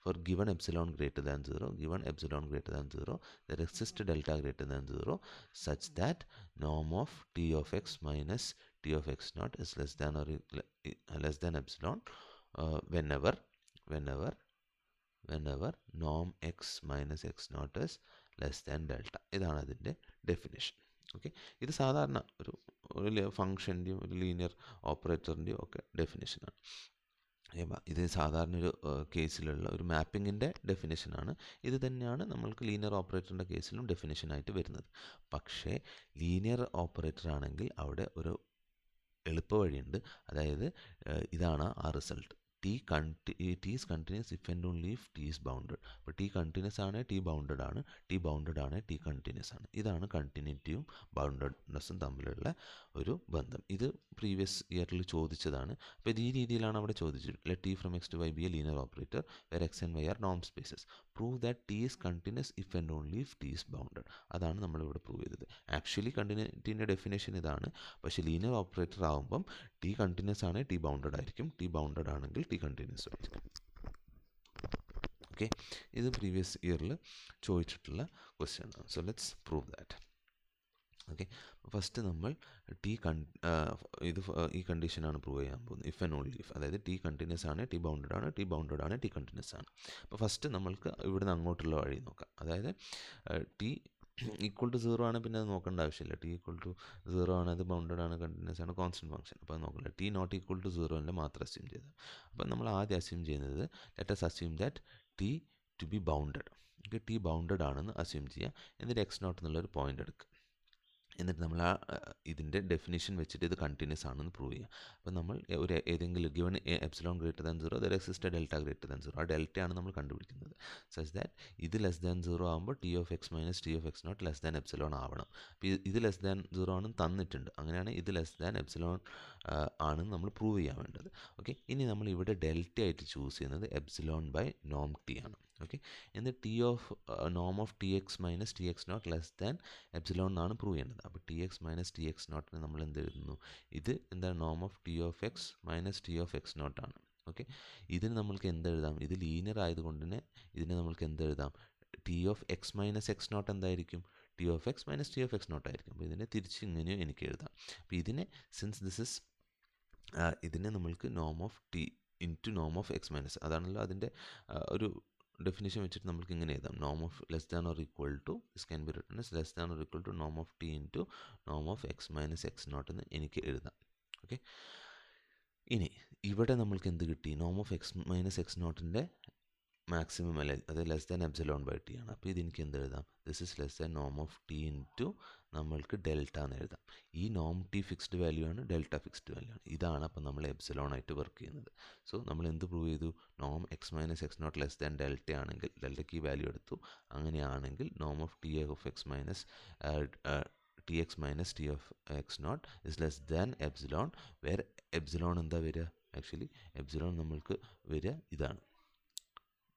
four given epsilon greater than 0 given epsilon greater than 0 there exist delta greater than 0 such that നോം of T of X minus T of X naught is less than epsilon whenever നോം X minus X naught is less than delta. ഇതാണ് അതിൻ്റെ definition. Okay, ഇത് സാധാരണ ഒരു ഫംഗ്ഷൻ്റെയും ഒരു linear ഓപ്പറേറ്ററിൻ്റെയും ഒക്കെ ഡെഫിനേഷനാണ്. ഇത് സാധാരണ ഒരു കേസിലുള്ള ഒരു മാപ്പിങ്ങിൻ്റെ ഡെഫിനേഷനാണ്. ഇത് തന്നെയാണ് നമ്മൾക്ക് ലീനിയർ ഓപ്പറേറ്ററിൻ്റെ കേസിലും ഡെഫിനേഷനായിട്ട് വരുന്നത്. പക്ഷേ ലീനിയർ ഓപ്പറേറ്റർ ആണെങ്കിൽ അവിടെ ഒരു എളുപ്പ വഴിയുണ്ട്. അതായത് ഇതാണ് ആ result. T is continuous if and only if T is bounded. അപ്പോൾ ടി കണ്ടിന്യൂസ് ആണ്, ടി ബൗണ്ടഡ് ആണ്, ടി ബൗണ്ടഡ് ആണ്, ടി കണ്ടിന്യൂസ് ആണ്. ഇതാണ് കണ്ടിന്യൂറ്റിയും ബൗണ്ടഡ്നെസ്സും തമ്മിലുള്ള ഒരു ബന്ധം. ഇത് പ്രീവിയസ് ഇയറിൽ ചോദിച്ചതാണ്. അപ്പോൾ ഇത് ഈ രീതിയിലാണ് അവിടെ ചോദിച്ചത്. Let t from x to y be a linear operator where x and y are നോം spaces. Prove that t is continuous if and only if T is bounded. അതാണ് നമ്മളിവിടെ പ്രൂവ് ചെയ്തത്. ആക്ച്വലി കണ്ടിന്യൂറ്റിൻ്റെ ഡെഫിനേഷൻ ഇതാണ്. പക്ഷേ linear operator ആകുമ്പം t continuous ആണ്, t bounded ആയിരിക്കും, ടി ബൗണ്ടഡ് ആണെങ്കിൽ ടി കണ്ടിന്യൂസ് ആയിരിക്കും. ഓക്കെ, ഇത് പ്രീവിയസ് ഇയറിൽ ചോദിച്ചിട്ടുള്ള ക്വസ്റ്റ്യൻ ആണ്. So let's prove that. Okay, first നമ്മൾ ഈ കണ്ടീഷനാണ് പ്രൂവ് ചെയ്യാൻ പോകുന്നത്. ഇഫ് ആൻഡ് ഓൺലി ഇഫ്, അതായത് ടി കണ്ടിന്യൂസ് ആണ്, ടി ബൗണ്ടഡ് ആണ്, ടി ബൗണ്ടഡ് ആണ്, ടി കണ്ടിന്യൂസ് ആണ്. അപ്പോൾ ഫസ്റ്റ് നമ്മൾക്ക് ഇവിടുന്ന് അങ്ങോട്ടുള്ള വഴി നോക്കാം. അതായത് ടി ഈക്വൽ ടു 0 ആണ്, പിന്നെ അത് നോക്കേണ്ട ആവശ്യമില്ല. ടി ഈക്വൽ ടു 0 ആണ്, അത് ബൗണ്ടഡ് ആണ്, കണ്ടിന്യൂസ് ആണ്, കോൺസ്റ്റന്റ് ഫംഗ്ഷൻ. അപ്പോൾ അത് നോക്കില്ല. ടി നോട്ട് ഈക്വൽ ടു 0 മാത്രം അസ്യൂം ചെയ്തത്. അപ്പോൾ നമ്മൾ ആദ്യം അസ്യൂം ചെയ്യുന്നത് let us assume that T two be bounded. Okay, T bounded ആണെന്ന് അസ്യൂം ചെയ്യുക. എന്നിട്ട് എക്സ് നോട്ട് എന്നുള്ളൊരു പോയിന്റ് എടുക്കുക. എന്നിട്ട് നമ്മൾ ഇതിൻ്റെ ഡെഫിനിഷൻ വെച്ചിട്ട് ഇത് കണ്ടിന്യൂസ് ആണെന്ന് പ്രൂവ് ചെയ്യുക. അപ്പോൾ നമ്മൾ ഏതെങ്കിലും given epsilon greater than 0 there exist delta greater than 0. ആ ഡെൽറ്റയാണ് നമ്മൾ കണ്ടുപിടിക്കുന്നത്. സച്ച് ദാറ്റ് ഇത് ലെസ് ദാൻ 0 ആകുമ്പോൾ t of X minus T of X naught less than epsilon ആവണം. അപ്പോൾ ഇത് ലെസ് ദാൻ 0 ആണെന്ന് തന്നിട്ടുണ്ട്. അങ്ങനെയാണ് ഇത് ലെസ് ദാൻ എപ്സിലോൺ ആണെന്ന് നമ്മൾ പ്രൂവ് ചെയ്യാൻ വേണ്ടത്. ഓക്കെ, ഇനി നമ്മൾ ഇവിടെ ഡെൽറ്റ ആയിട്ട് ചൂസ് ചെയ്യുന്നത് എപ്സിലോൺ ബൈ നോം ടി ആണ്. ഓക്കെ, എന്നിട്ട് ടി ഓഫ് നോം of T X minus T X naught less than epsilon എന്നാണ് പ്രൂവ് ചെയ്യേണ്ടത്. അപ്പോൾ T X minus T X നോട്ടിന് നമ്മൾ എന്ത് എഴുതുന്നു? ഇത് എന്താണ്? നോം of T of X minus T of X നോട്ടാണ്. ഓക്കെ, ഇതിന് നമ്മൾക്ക് എന്തെഴുതാം? ഇത് ലീനിയർ ആയതുകൊണ്ട് തന്നെ ഇതിന് നമ്മൾക്ക് എന്തെഴുതാം? T of X minus X naught എന്തായിരിക്കും? T of X minus T of X naught ആയിരിക്കും. അപ്പോൾ ഇതിനെ തിരിച്ച് ഇങ്ങനെയും എനിക്ക് എഴുതാം. അപ്പോൾ ഇതിനെ സിൻസ് ദിസ് ഇസ് ഇതിനെ നമ്മൾക്ക് നോം ഓഫ് ടി ഇൻറ്റു നോം ഓഫ് എക്സ് മൈനസ്, അതാണല്ലോ അതിൻ്റെ ഒരു ഡെഫിനേഷൻ വെച്ചിട്ട് നമുക്ക് ഇങ്ങനെ എഴുതാം. നോം of less than or equal to this can be written as less than or equal to നോം ഓഫ് ടി ഇൻറ്റു നോം of X minus X naught എന്ന് എനിക്ക് എഴുതാം. ഓക്കെ, ഇനി ഇവിടെ നമ്മൾക്ക് എന്ത് കിട്ടി? നോം of X minus X നോട്ടിൻ്റെ maximum അല്ലെ, അത് less than epsilon by T ആണ്. അപ്പോൾ ഇതെനിക്ക് എന്ത് എഴുതാം? ദിസ് ഇസ് ലെസ് ദാൻ നോം ഓഫ് ടി ഇൻറ്റു നമ്മൾക്ക് ഡെൽറ്റ എന്ന് എഴുതാം. ഈ നോം ടി ഫിക്സ്ഡ് വാല്യൂ ആണ്, ഡെൽറ്റ ഫിക്സ്ഡ് വാല്യൂ ആണ്. ഇതാണ് അപ്പോൾ നമ്മൾ എപ്സിലോൺ ആയിട്ട് വർക്ക് ചെയ്യുന്നത്. സോ നമ്മൾ എന്ത് പ്രൂവ് ചെയ്തു? നോം X minus X naught less than delta ആണെങ്കിൽ ഡെൽറ്റയ്ക്ക് ഈ വാല്യൂ എടുത്തു. അങ്ങനെയാണെങ്കിൽ നോം of T of X minus T X minus T of X naught is less than epsilon, where epsilon എന്താ വരിക? ആക്ച്വലി എപ്സിലോൺ നമ്മൾക്ക് വരിക ഇതാണ്,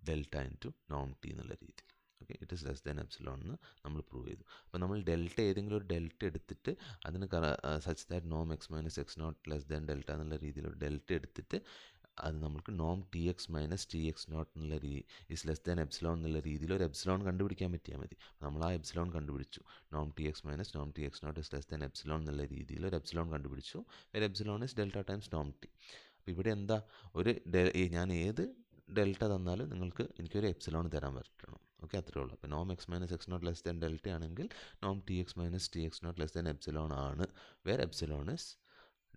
ഡെൽറ്റ ഇൻറ്റു നോം ടി എന്നുള്ള രീതിയിൽ. Okay, it is less than epsilon എന്ന് നമ്മൾ പ്രൂവ് ചെയ്തു. അപ്പോൾ നമ്മൾ ഡെൽറ്റ ഏതെങ്കിലും ഒരു ഡെൽറ്റ എടുത്തിട്ട് അതിന് സച്ച് ദാറ്റ് നോം X minus X naught less than delta എന്നുള്ള രീതിയിൽ ഒരു ഡെൽറ്റ എടുത്തിട്ട് അത് നമുക്ക് നോം T X minus T X naught എന്നുള്ള ഇസ് ലെസ് ദാൻ എപ്സിലോൺ എന്നുള്ള രീതിയിൽ ഒരു എപ്സിലോൺ കണ്ടുപിടിക്കാൻ പറ്റിയാൽ മതി. നമ്മൾ ആ എപ്സിലോൺ കണ്ടുപിടിച്ചു. നോം T X minus Noam T X naught is less than epsilon എന്നുള്ള രീതിയിൽ ഒരു എപ്സിലോൺ കണ്ടുപിടിച്ചു. ഒരു എപ്സിലോൺ ഇസ് ഡെൽറ്റ ടൈംസ് നോം ടി. അപ്പോൾ ഇവിടെ എന്താ, ഞാൻ ഏത് ഡെൽറ്റ തന്നാലും നിങ്ങൾക്ക് എനിക്കൊരു എപ്സിലോൺ തരാൻ പറ്റണം. ഓക്കെ, അത്രേ ഉള്ളൂ. അപ്പോൾ നോം X minus X naught less than delta ആണെങ്കിൽ നോം T X minus T X naught less than epsilon ആണ്, where epsilon is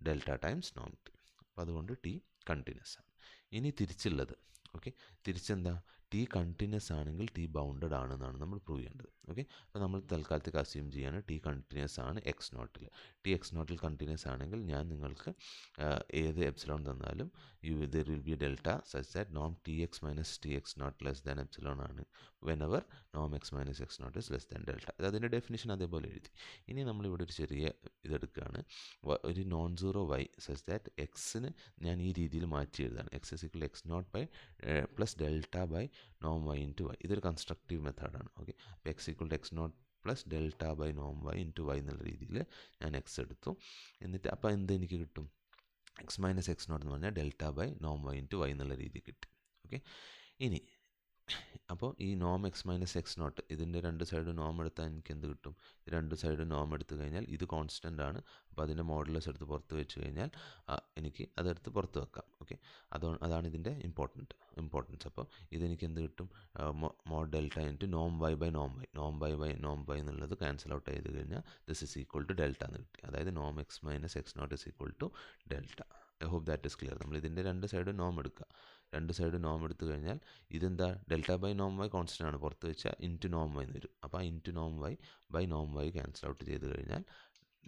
delta times നോം ടി. അപ്പോൾ അതുകൊണ്ട് ടി കണ്ടിന്യൂസ് ആണ്. ഇനി തിരിച്ചുള്ളത്, ഓക്കെ, തിരിച്ചെന്താ, ടി കണ്ടിന്യൂസ് ആണെങ്കിൽ ടി ബൗണ്ടഡ് ആണെന്നാണ് നമ്മൾ പ്രൂവ് ചെയ്യേണ്ടത്. ഓക്കെ, അപ്പോൾ നമ്മൾ തൽക്കാലത്തേക്ക് അസ്യൂം ചെയ്യാണ് ടി കണ്ടിന്യൂസ് ആണ് എക്സ് നോട്ടിൽ. ടി എക്സ് നോട്ടിൽ കണ്ടിന്യൂസ് ആണെങ്കിൽ ഞാൻ നിങ്ങൾക്ക് ഏത് എപ്സിലോൺ തന്നാലും there will be delta such that നോം T X minus T X naught less than epsilon ആണ് വെനെവർ നോം X minus X naught is less than delta. അത് അതിൻ്റെ ഡെഫിനിഷൻ അതേപോലെ എഴുതി. ഇനി നമ്മളിവിടെ ഒരു ചെറിയ ഇതെടുക്കുകയാണ്, ഒരു non zero Y such that എക്സിന് ഞാൻ ഈ രീതിയിൽ മാറ്റി എഴുതാണ്. X is equal X naught by plus delta by നോം വൈ ഇൻറ്റു വൈ. ഇതൊരു കൺസ്ട്രക്റ്റീവ് മെത്തേഡാണ്. ഓക്കെ, അപ്പോൾ X equal to X naught plus delta by നോം വൈ ഇൻറ്റു വൈ എന്നുള്ള രീതിയിൽ ഞാൻ എക്സ് എടുത്തു. എന്നിട്ട് അപ്പോൾ എന്ത് എനിക്ക് കിട്ടും, എക്സ് മൈനസ് എക്സ് നോട്ട് എന്ന് പറഞ്ഞാൽ ഡെൽറ്റ ബൈ നോം വൈ ഇൻറ്റു വൈ എന്നുള്ള രീതി കിട്ടി. ഓക്കെ, ഇനി അപ്പോൾ ഈ നോം എക്സ് മൈനസ് എക്സ് നോട്ട് ഇതിൻ്റെ രണ്ട് സൈഡ് നോം എടുത്താൽ എനിക്ക് എന്ത് കിട്ടും, രണ്ട് സൈഡ് നോം എടുത്തു കഴിഞ്ഞാൽ ഇത് കോൺസ്റ്റൻ്റ് ആണ്. അപ്പോൾ അതിൻ്റെ മോഡുലസ് എടുത്ത് പുറത്ത് വെച്ച് കഴിഞ്ഞാൽ എനിക്ക് അതെടുത്ത് പുറത്ത് വെക്കാം. ഓക്കെ, അതാണ് ഇതിൻ്റെ ഇമ്പോർട്ടൻസ്. അപ്പോൾ ഇതെനിക്ക് എന്ത് കിട്ടും, മോഡ് ഡെൽറ്റ ഇൻറ്റു നോം വൈ ബൈ നോം വൈ. നോം വൈ എന്നുള്ളത് ക്യാൻസൽ ഔട്ട് ചെയ്ത് കഴിഞ്ഞാൽ this is equal to delta എന്ന് കിട്ടി. അതായത് നോം X minus X naught is equal to delta. I hope that is clear. നമ്മൾ ഇതിൻ്റെ രണ്ട് സൈഡ് നോം എടുക്കുക. രണ്ട് സൈഡ് നോം എടുത്തു കഴിഞ്ഞാൽ ഇതെന്താ, ഡെൽറ്റ ബൈ നോം വൈ കോൺസ്റ്റൻ്റ് ആണ്, പുറത്ത് വെച്ചാൽ ഇൻറ്റു നോം വൈ എന്ന് വരും. അപ്പോൾ ആ ഇൻറ്റു നോം വൈ ബൈ നോം വൈ ക്യാൻസൽ ഔട്ട് ചെയ്ത് കഴിഞ്ഞാൽ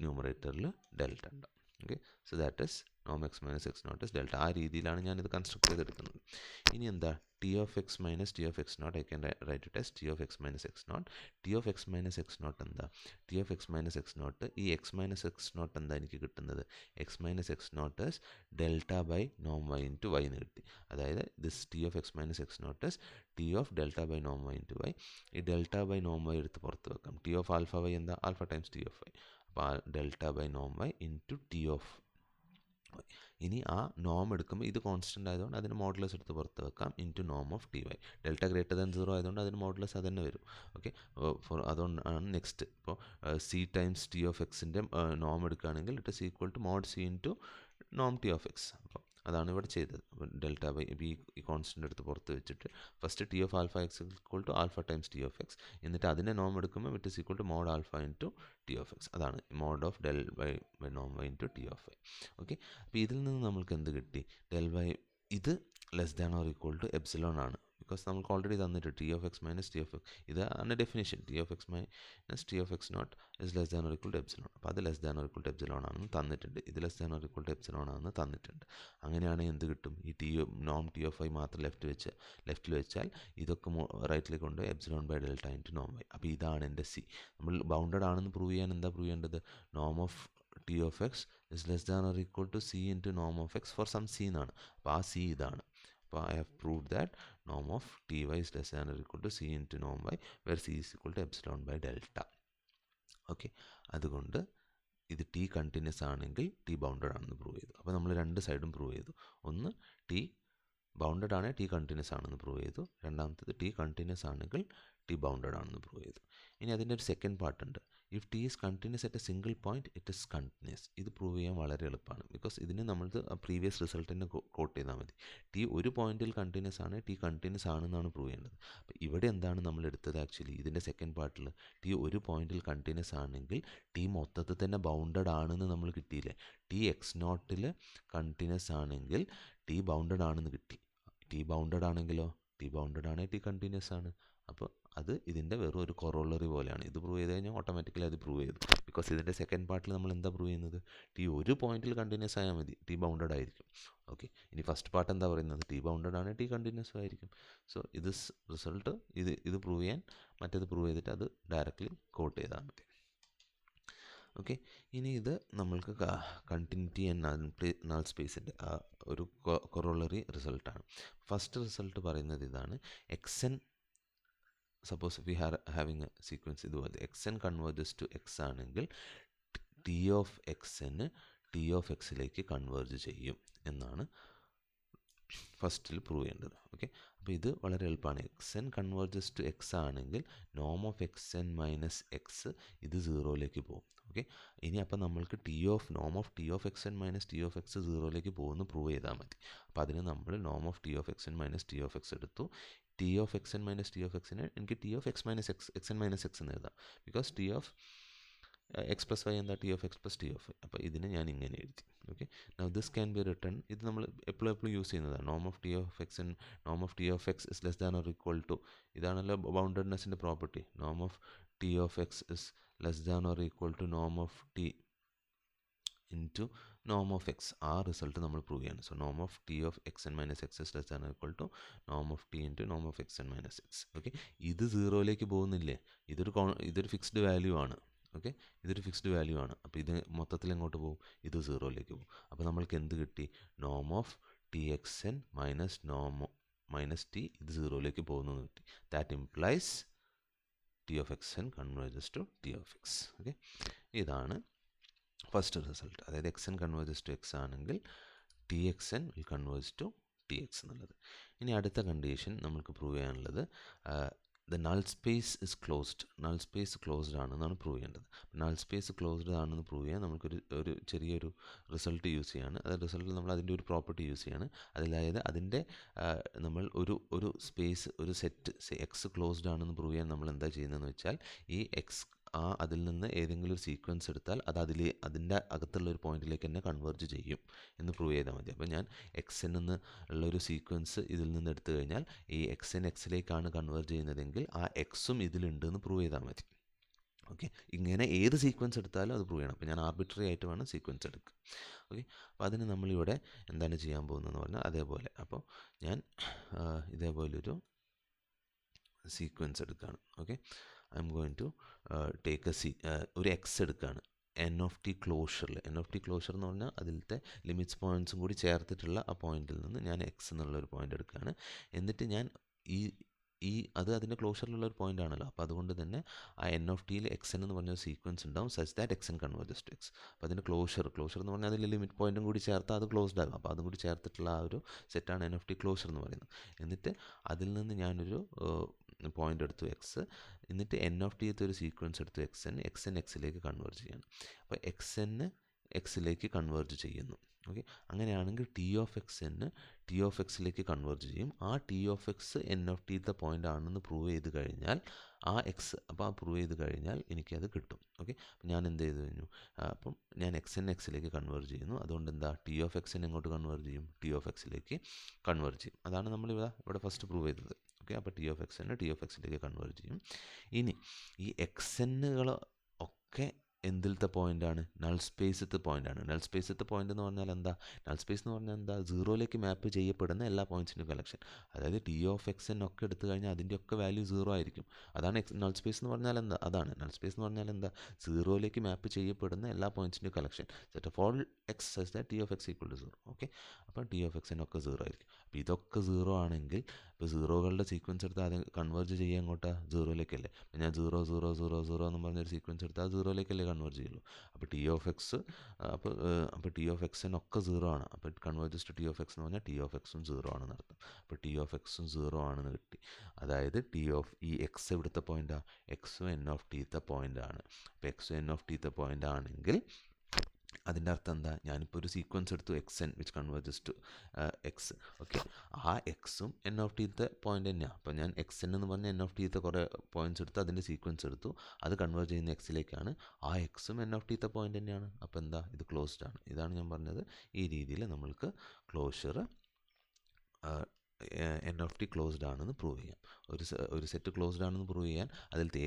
ന്യൂമറേറ്ററിൽ ഡെൽറ്റ ഉണ്ടാവും. Okay, so that is Noam X minus X naught is delta. ആ രീതിയിലാണ് ഞാനിത് കൺസ്ട്രക്ട് ചെയ്തെടുക്കുന്നത്. ഇനി എന്താ, T of X minus T of X not I can right it as T of X minus X not. T of X minus X naught എന്താ, T of X minus X not, ഈ X minus X naught എന്താ എനിക്ക് കിട്ടുന്നത്, X minus X naught is delta by നോം Y into Y എന്ന് കിട്ടി. അതായത് this T of X minus X naught is T of delta by നോം Y into Y. ഈ ഡെൽറ്റ ബൈ നോം വൈ എടുത്ത് പുറത്ത് വെക്കാം. ടി ഓഫ് ആൽഫ വൈ എന്താ, alpha times T of Y. അപ്പോൾ ഡെൽറ്റ ബൈ നോം വൈ ഇൻറ്റു ടി ഓഫ്. ഇനി ആ നോം എടുക്കുമ്പോൾ ഇത് കോൺസ്റ്റൻ്റ് ആയതുകൊണ്ട് അതിന് മോഡുലസ് എടുത്ത് പുറത്ത് വെക്കാം ഇൻറ്റു നോം of T Y. Delta greater than 0 ആയതുകൊണ്ട് അതിന് മോഡുലസ് അത് തന്നെ വരും. ഓക്കെ, അതുകൊണ്ടാണ് നെക്സ്റ്റ് ഇപ്പോൾ സി ടൈംസ് ടി ഓഫ് എക്സിൻ്റെ നോം എടുക്കുകയാണെങ്കിൽ it is equal to mod C into നോം ടി ഓഫ് എക്സ്. അപ്പോൾ അതാണ് ഇവിടെ ചെയ്തത്. ഡെൽറ്റ ബൈ ഈ കോൺസ്റ്റൻ്റ് എടുത്ത് പുറത്ത് വെച്ചിട്ട് first T of alpha X equal to alpha times T of X, എന്നിട്ട് അതിനെ നോം എടുക്കുമ്പോൾ it is equal to mod alpha into T of X. അതാണ് മോഡ് ഓഫ് ഡെൽ ബൈ നോം Y into T of Y. Okay, അപ്പോൾ ഇതിൽ നിന്ന് നമ്മൾക്ക് എന്ത് കിട്ടി, ഡെൽ ബൈ ഇത് less than or equal to epsilon ആണ്. ബിക്കോസ് നമുക്ക് ഓൾറെഡി തന്നിട്ട് T of X minus T of X, ഇതാണ് definition. T of X minus T of X naught is less than or equal to epsilon. അപ്പോൾ അത് less than or equal to epsilon ആണെന്ന് തന്നിട്ടുണ്ട്, ഇത് less than or equal to epsilon ആണെന്ന് തന്നിട്ടുണ്ട്. അങ്ങനെയാണെങ്കിൽ എന്ത് കിട്ടും, ഈ നോം ടി ഓഫ് ഐ മാത്രം ലെഫ്റ്റിൽ വെച്ചാൽ ഇതൊക്കെ റൈറ്റിലേക്ക് കൊണ്ട് എപ്സിലോൺ ബൈ ഡെൽറ്റ ഇൻറ്റു നോം വൈ. അപ്പോൾ ഇതാണ് എൻ്റെ സി. നമ്മൾ ബൗണ്ടഡ് ആണെന്ന് പ്രൂവ് ചെയ്യാൻ എന്താ പ്രൂവ് ചെയ്യേണ്ടത്, നോം of T of x is less than or equal to C into നോം of X four some C എന്നാണ്. അപ്പോൾ ആ സി ഇതാണ്. അപ്പോൾ ഐ ഹാവ് പ്രൂവ്ഡ് ദാറ്റ് നോം of T Y is less than or equal to C into നോം Y were C is equal to epsilon by delta. Okay, അതുകൊണ്ട് ഇത് T continuous ആണെങ്കിൽ ടി ബൗണ്ടഡ് ആണെന്ന് പ്രൂവ് ചെയ്തു. അപ്പോൾ നമ്മൾ രണ്ട് സൈഡും പ്രൂവ് ചെയ്തു. ഒന്ന് ടി ബൗണ്ടഡ് ആണെങ്കിൽ ടി കണ്ടിന്യൂസ് ആണെന്ന് പ്രൂവ് ചെയ്തു. രണ്ടാമത്തേത് ടി കണ്ടിന്യൂസ് ആണെങ്കിൽ ടി ബൗണ്ടഡ് ആണെന്ന് പ്രൂവ് ചെയ്തു. ഇനി അതിൻ്റെ ഒരു സെക്കൻഡ് പാർട്ടുണ്ട്, if T is continuous at a single point it is continuous. ഇത് പ്രൂവ് ചെയ്യാൻ വളരെ എളുപ്പമാണ്. ബിക്കോസ് ഇതിന് നമ്മൾ പ്രീവിയസ് റിസൾട്ടിനെ കോട്ട് ചെയ്താൽ മതി. ടി ഒരു പോയിന്റിൽ കണ്ടിന്യൂസ് ആണ്, ടി കണ്ടിന്യൂസ് ആണെന്നാണ് പ്രൂവ് ചെയ്യേണ്ടത്. അപ്പോൾ ഇവിടെ എന്താണ് നമ്മൾ എടുത്തത്, ആക്ച്വലി ഇതിൻ്റെ സെക്കൻഡ് പാർട്ടിൽ ടി ഒരു പോയിന്റിൽ കണ്ടിന്യൂസ് ആണെങ്കിൽ ടി മൊത്തത്തിൽ തന്നെ ബൗണ്ടഡ് ആണെന്ന് നമ്മൾ കിട്ടിയില്ലേ. ടി എക്സ് നോട്ടിൽ കണ്ടിന്യൂസ് ആണെങ്കിൽ ടി ബൗണ്ടഡ് ആണെന്ന് കിട്ടി. ടി ബൗണ്ടഡ് ആണെങ്കിലോ, ടി ബൗണ്ടഡ് ആണെങ്കിൽ ടി കണ്ടിന്യൂസ് ആണ്. അപ്പോൾ അത് ഇതിൻ്റെ വെറും ഒരു കൊറോളറി പോലെയാണ്. ഇത് പ്രൂവ് ചെയ്ത് കഴിഞ്ഞാൽ ഓട്ടോമാറ്റിക്കലി അത് പ്രൂവ് ചെയ്തു. ബിക്കോസ് ഇതിൻ്റെ സെക്കൻഡ് പാർട്ടിൽ നമ്മൾ എന്താ പ്രൂവ് ചെയ്യുന്നത്, ടി ഒരു പോയിന്റിൽ കണ്ടിന്യൂസ് ആയാൽ മതി, ടി ബൗണ്ടഡ് ആയിരിക്കും. ഓക്കെ, ഇനി ഫസ്റ്റ് പാർട്ട് എന്താ പറയുന്നത്, ടി ബൗണ്ടഡ് ആണ്, ടി കണ്ടിന്യൂസ് ആയിരിക്കും. സോ ഇത് റിസൾട്ട് ഇത് പ്രൂവ് ചെയ്യാൻ മറ്റേത് പ്രൂവ് ചെയ്തിട്ട് അത് ഡയറക്റ്റ്ലി കോട്ട് ചെയ്താൽ മതി. ഓക്കെ, ഇനി ഇത് നമ്മൾക്ക് കണ്ടിന്യൂറ്റി ആൻഡ് നൾ സ്പേസിൻ്റെ ഒരു കൊറോളറി റിസൾട്ടാണ്. ഫസ്റ്റ് റിസൾട്ട് പറയുന്നത് ഇതാണ്, X N suppose we are having a sequence ഇതുപോലെ X N converges to X ആണെങ്കിൽ T of X N T of എക്സിലേക്ക് കൺവേർജ് ചെയ്യും എന്നാണ് ഫസ്റ്റിൽ പ്രൂവ് ചെയ്യേണ്ടത്. ഓക്കെ, അപ്പോൾ ഇത് വളരെ എളുപ്പമാണ്. X N converges to X ആണെങ്കിൽ നോം of X N minus X ഇത് സീറോയിലേക്ക് പോകും. ഓക്കെ, ഇനി അപ്പോൾ നമ്മൾക്ക് നോം of T of X N minus T of X സീറോയിലേക്ക് പോകുമെന്ന് പ്രൂവ് ചെയ്താൽ മതി. അപ്പോൾ അതിന് നമ്മൾ നോം of T of X N minus T of X എടുത്തു. T of X N minus T of എക്സിന് എനിക്ക് T of X minus X N minus X എന്ന് എഴുതാം. Because T of x plus Y എന്താ T of x plus T of. അപ്പോൾ ഇതിനെ ഞാൻ ഇങ്ങനെ എഴുതി. Okay, now this can be written. ഇത് നമ്മൾ എപ്പോഴും യൂസ് ചെയ്യുന്നതാണ്. നോം of T of X and Noam of T of x is less than or equal to. ഇതാണല്ലോ ബൗണ്ടഡ്നെസ്സിൻ്റെ property. Noam of T of x is less than or equal to നോം of t into നോം of x. ആ result നമ്മൾ prove ചെയ്യണം. So നോം of T of X N minus X is less than or equal to നോം of t into നോം of X N minus X. Okay, ഇത് സീറോയിലേക്ക് പോകുന്നില്ലേ? ഇതൊരു ഫിക്സ്ഡ് വാല്യൂ ആണ്. ഓക്കെ, ഇതൊരു ഫിക്സ്ഡ് വാല്യൂ ആണ്. അപ്പോൾ ഇത് മൊത്തത്തിൽ എങ്ങോട്ട് പോകും? ഇത് സീറോയിലേക്ക് പോകും. അപ്പോൾ നമ്മൾക്ക് എന്ത് കിട്ടി? നോം of T X N minus T ഇത് സീറോയിലേക്ക് പോകുന്നു കിട്ടി. That implies T of X N converges to T of X. Okay, ഇതാണ് ഫസ്റ്റ് റിസൾട്ട്. അതായത് X N converges to X ആണെങ്കിൽ T X N will converge to T X എന്നുള്ളത്. ഇനി അടുത്ത കണ്ടീഷൻ നമുക്ക് പ്രൂവ് ചെയ്യാനുള്ളത് the null space is closed. Null space closed ആണെന്നാണ് prove ചെയ്യേണ്ടത്. നൾ സ്പേസ് ക്ലോസ്ഡ് ആണെന്ന് പ്രൂവ് ചെയ്യാൻ നമുക്കൊരു ചെറിയൊരു റിസൾട്ട് യൂസ് ചെയ്യാണ്. അതായത് റിസൾട്ടിൽ നമ്മൾ അതിൻ്റെ ഒരു പ്രോപ്പർട്ടി യൂസ് ചെയ്യാണ്. അതായത് അതിൻ്റെ നമ്മൾ ഒരു സ്പേസ് ഒരു സെറ്റ് എക്സ് ക്ലോസ്ഡ് ആണെന്ന് പ്രൂവ് ചെയ്യാൻ നമ്മൾ എന്താ ചെയ്യുന്നതെന്ന് വെച്ചാൽ ഈ എക്സ് അതിൽ നിന്ന് ഏതെങ്കിലും ഒരു സീക്വൻസ് എടുത്താൽ അത് അതിൻ്റെ അകത്തുള്ള ഒരു പോയിന്റിലേക്ക് തന്നെ കൺവേർജ് ചെയ്യും എന്ന് പ്രൂവ് ചെയ്താൽ മതി. അപ്പോൾ ഞാൻ എക്സിൽ നിന്ന് ഉള്ളൊരു സീക്വൻസ് ഇതിൽ നിന്ന് എടുത്തു കഴിഞ്ഞാൽ ഈ എക്സ് എൻ എക്സിലേക്കാണ് കൺവേർജ് ചെയ്യുന്നതെങ്കിൽ ആ എക്സും ഇതിലുണ്ട് എന്ന് പ്രൂവ് ചെയ്താൽ മതി. ഓക്കെ, ഇങ്ങനെ ഏത് സീക്വൻസ് എടുത്താലും അത് പ്രൂവ് ചെയ്യണം. അപ്പോൾ ഞാൻ ആർബിട്രറി ആയിട്ട് വേണം സീക്വൻസ് എടുക്കുക. ഓക്കെ, അപ്പോൾ അതിന് നമ്മളിവിടെ എന്താണ് ചെയ്യാൻ പോകുന്നതെന്ന് പറഞ്ഞാൽ അതേപോലെ. അപ്പോൾ ഞാൻ ഇതേപോലൊരു സീക്വൻസ് എടുക്കുകയാണ്. Okay, I'm going to take ഒരു എക്സ് എടുക്കുകയാണ്. എൻ ഓഫ് ടി ക്ലോഷറിൽ, എൻ ഓഫ് ടി ക്ലോഷർ എന്ന് പറഞ്ഞാൽ അതിലത്തെ ലിമിറ്റ്സ് പോയിൻറ്റ്സും കൂടി ചേർത്തിട്ടുള്ള ആ പോയിന്റിൽ നിന്ന് ഞാൻ എക്സ് എന്നുള്ള ഒരു പോയിന്റ് എടുക്കുകയാണ്. എന്നിട്ട് ഞാൻ അതിൻ്റെ ക്ലോഷറിലുള്ള ഒരു പോയിന്റ് ആണല്ലോ. അപ്പോൾ അതുകൊണ്ട് തന്നെ ആ എൻ ഓഫ് ടിയിൽ എക്സ് എൻ എന്ന് പറഞ്ഞൊരു സീക്വൻസ് ഉണ്ടാവും such that X N converges to X. അപ്പോൾ അതിൻ്റെ ക്ലോഷർ എന്ന് പറഞ്ഞാൽ അതിൽ ലിമിറ്റ് പോയിന്റും കൂടി ചേർത്താൽ അത് ക്ലോസ്ഡ് ആകും. അപ്പോൾ അതും കൂടി ചേർത്തിട്ടുള്ള ആ ഒരു സെറ്റാണ് എൻ ഓഫ് ടി ക്ലോഷർ എന്ന് പറയുന്നത്. എന്നിട്ട് അതിൽ നിന്ന് ഞാനൊരു പോയിന്റ് എടുത്തു എക്സ്. എന്നിട്ട് എൻ ഓഫ് ടിയത്തെ ഒരു സീക്വൻസ് എടുത്തു എക്സ് എൻ എക്സിലേക്ക് കൺവേർജ് ചെയ്യണം. അപ്പോൾ എക്സ് എൻ എക്സിലേക്ക് കൺവേർജ് ചെയ്യുന്നു. ഓക്കെ, അങ്ങനെയാണെങ്കിൽ ടി ഓഫ് എക്സിലേക്ക് കൺവേർജ് ചെയ്യും. ആ T of X N of ടിത്തെ പോയിന്റ് ആണെന്ന് പ്രൂവ് ചെയ്ത് കഴിഞ്ഞാൽ പ്രൂവ് ചെയ്ത് കഴിഞ്ഞാൽ എനിക്കത് കിട്ടും. ഓക്കെ, അപ്പം ഞാൻ എന്ത് ചെയ്ത് കഴിഞ്ഞു? അപ്പം ഞാൻ എക്സിലേക്ക് കൺവേർജ് ചെയ്യുന്നു. അതുകൊണ്ട് എന്താ ടി ഓഫ് എക്സിനെ എങ്ങോട്ട് കൺവേർജ് ചെയ്യും? ടി ഓഫ് എക്സിലേക്ക് കൺവേർജ് ചെയ്യും. അതാണ് നമ്മൾ ഇവിടെ ഫസ്റ്റ് പ്രൂവ് ചെയ്തത്. ഓക്കെ, അപ്പോൾ ടി ഓഫ് എക്സിലേക്ക് കൺവേർജ് ചെയ്യും. ഇനി ഈ എക്സെന്നുകൾ ഒക്കെ എന്തിലത്തെ പോയിൻ്റാണ്? നൾ സ്പേസത്തെ പോയിൻ്റാണ്. നൾ സ്പേസത്തെ പോയിൻ്റ് എന്ന് പറഞ്ഞാൽ എന്താ? നൾ സ്പേസ് എന്ന് പറഞ്ഞാൽ എന്താ? സീറോയിലേക്ക് മാപ്പ് ചെയ്യപ്പെടുന്ന എല്ലാ പോയിൻറ്റ്സിൻ്റെ കളക്ഷൻ. അതായത് ടി ഓഫ് എക്സ് എൻ ഒക്കെ എടുത്തു കഴിഞ്ഞാൽ അതിൻ്റെയൊക്കെ വാല്യൂ സീറോ ആയിരിക്കും. അതാണ് നൾ സ്പേസ് എന്ന് പറഞ്ഞാൽ എന്താ? അതാണ് നൾ സ്പേസ് എന്ന് പറഞ്ഞാൽ എന്താ? സീറോയിലേക്ക് മാപ്പ് ചെയ്യപ്പെടുന്ന എല്ലാ പോയിൻറ്റ്സിൻ്റെ collection. Set of all X such that T of X equal to zero. Okay, അപ്പോൾ ടി ഓഫ് എക്സ് എൻ ഒക്കെ സീറോ ആയിരിക്കും. അപ്പോൾ ഇതൊക്കെ സീറോ ആണെങ്കിൽ ഇപ്പോൾ സീറോകളുടെ സീക്വൻസ് എടുത്ത് അത് കൺവേർജ് ചെയ്യുക എങ്ങോട്ടാണ്? സീറോയിലേക്കല്ലേ. അപ്പോൾ ഞാൻ 0 0 0 0 എന്ന് പറഞ്ഞൊരു സീക്വൻസ് എടുത്താൽ സീറോയിലേക്കല്ലേ കൺവേർജ് ചെയ്യുള്ളൂ. അപ്പോൾ ടി ഓഫ് എക്സ് അപ്പോൾ ടി ഓഫ് എക്സ് ഒക്കെ സീറോ ആണ്. അപ്പോൾ it converges to T of X എന്ന് പറഞ്ഞാൽ ടി ഓഫ് എക്സും സീറോ ആണെന്ന് അർത്ഥം. അപ്പോൾ ടി ഓഫ് എക്സും സീറോ ആണെന്ന് കിട്ടി. അതായത് ഈ എക്സ് എവിടുത്തെ പോയിൻ്റാണ്? എക്സും എൻ ഓഫ് ടിത്തെ പോയിൻ്റാണ്. അപ്പോൾ എക്സും എൻ ഓഫ് ടിത്തെ പോയിൻ്റ് ആണെങ്കിൽ അതിൻ്റെ അർത്ഥം എന്താ? ഞാനിപ്പോൾ ഒരു സീക്വൻസ് എടുത്തു X N which converges to X. Okay, ആ എക്സും എൻ ഓഫ് ടിത്തെ പോയിൻ്റ് തന്നെയാണ്. അപ്പോൾ ഞാൻ എക്സ് എൻ എന്ന് പറഞ്ഞാൽ എൻ ഓഫ് ടിത്തെ കുറേ പോയിൻറ്റ്സ് എടുത്ത് അതിൻ്റെ സീക്വൻസ് എടുത്തു. അത് കൺവേർട്ട് ചെയ്യുന്ന എക്സിലേക്കാണ്. ആ എക്സും എൻ ഓഫ് ടിത്തെ പോയിൻ്റ് തന്നെയാണ്. അപ്പോൾ എന്താ? ഇത് ക്ലോസ്ഡ് ആണ്. ഇതാണ് ഞാൻ പറഞ്ഞത്. ഈ രീതിയിൽ നമ്മൾക്ക് closure N of T closed ആണെന്ന് പ്രൂവ് ചെയ്യാം. ഒരു സെറ്റ് ക്ലോസ്ഡ് ആണെന്ന് പ്രൂവ് ചെയ്യാൻ അതിലത്തെ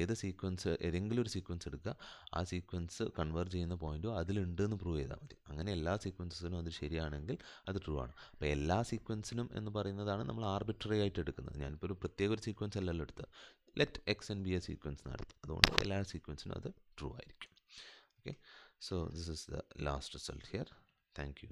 ഏതെങ്കിലും ഒരു സീക്വൻസ് എടുക്കുക. ആ സീക്വൻസ് കൺവേർട്ട് ചെയ്യുന്ന പോയിൻറ്റും അതിലുണ്ട് എന്ന് പ്രൂവ് ചെയ്താൽ മതി. അങ്ങനെ എല്ലാ സീക്വൻസസിനും അത് ശരിയാണെങ്കിൽ അത് ട്രൂ ആണ്. അപ്പോൾ എല്ലാ സീക്വൻസിനും എന്ന് പറയുന്നതാണ് നമ്മൾ ആർബിട്രറി ആയിട്ട് എടുക്കുന്നത്. ഞാനിപ്പോൾ ഒരു പ്രത്യേക ഒരു സീക്വൻസ് അല്ലല്ലോ എടുത്തത്. Let X N B A sequence നടത്തും. അതുകൊണ്ട് എല്ലാ സീക്വൻസിനും അത് ട്രൂ ആയിരിക്കും. Okay, so this is the last result here. Thank you.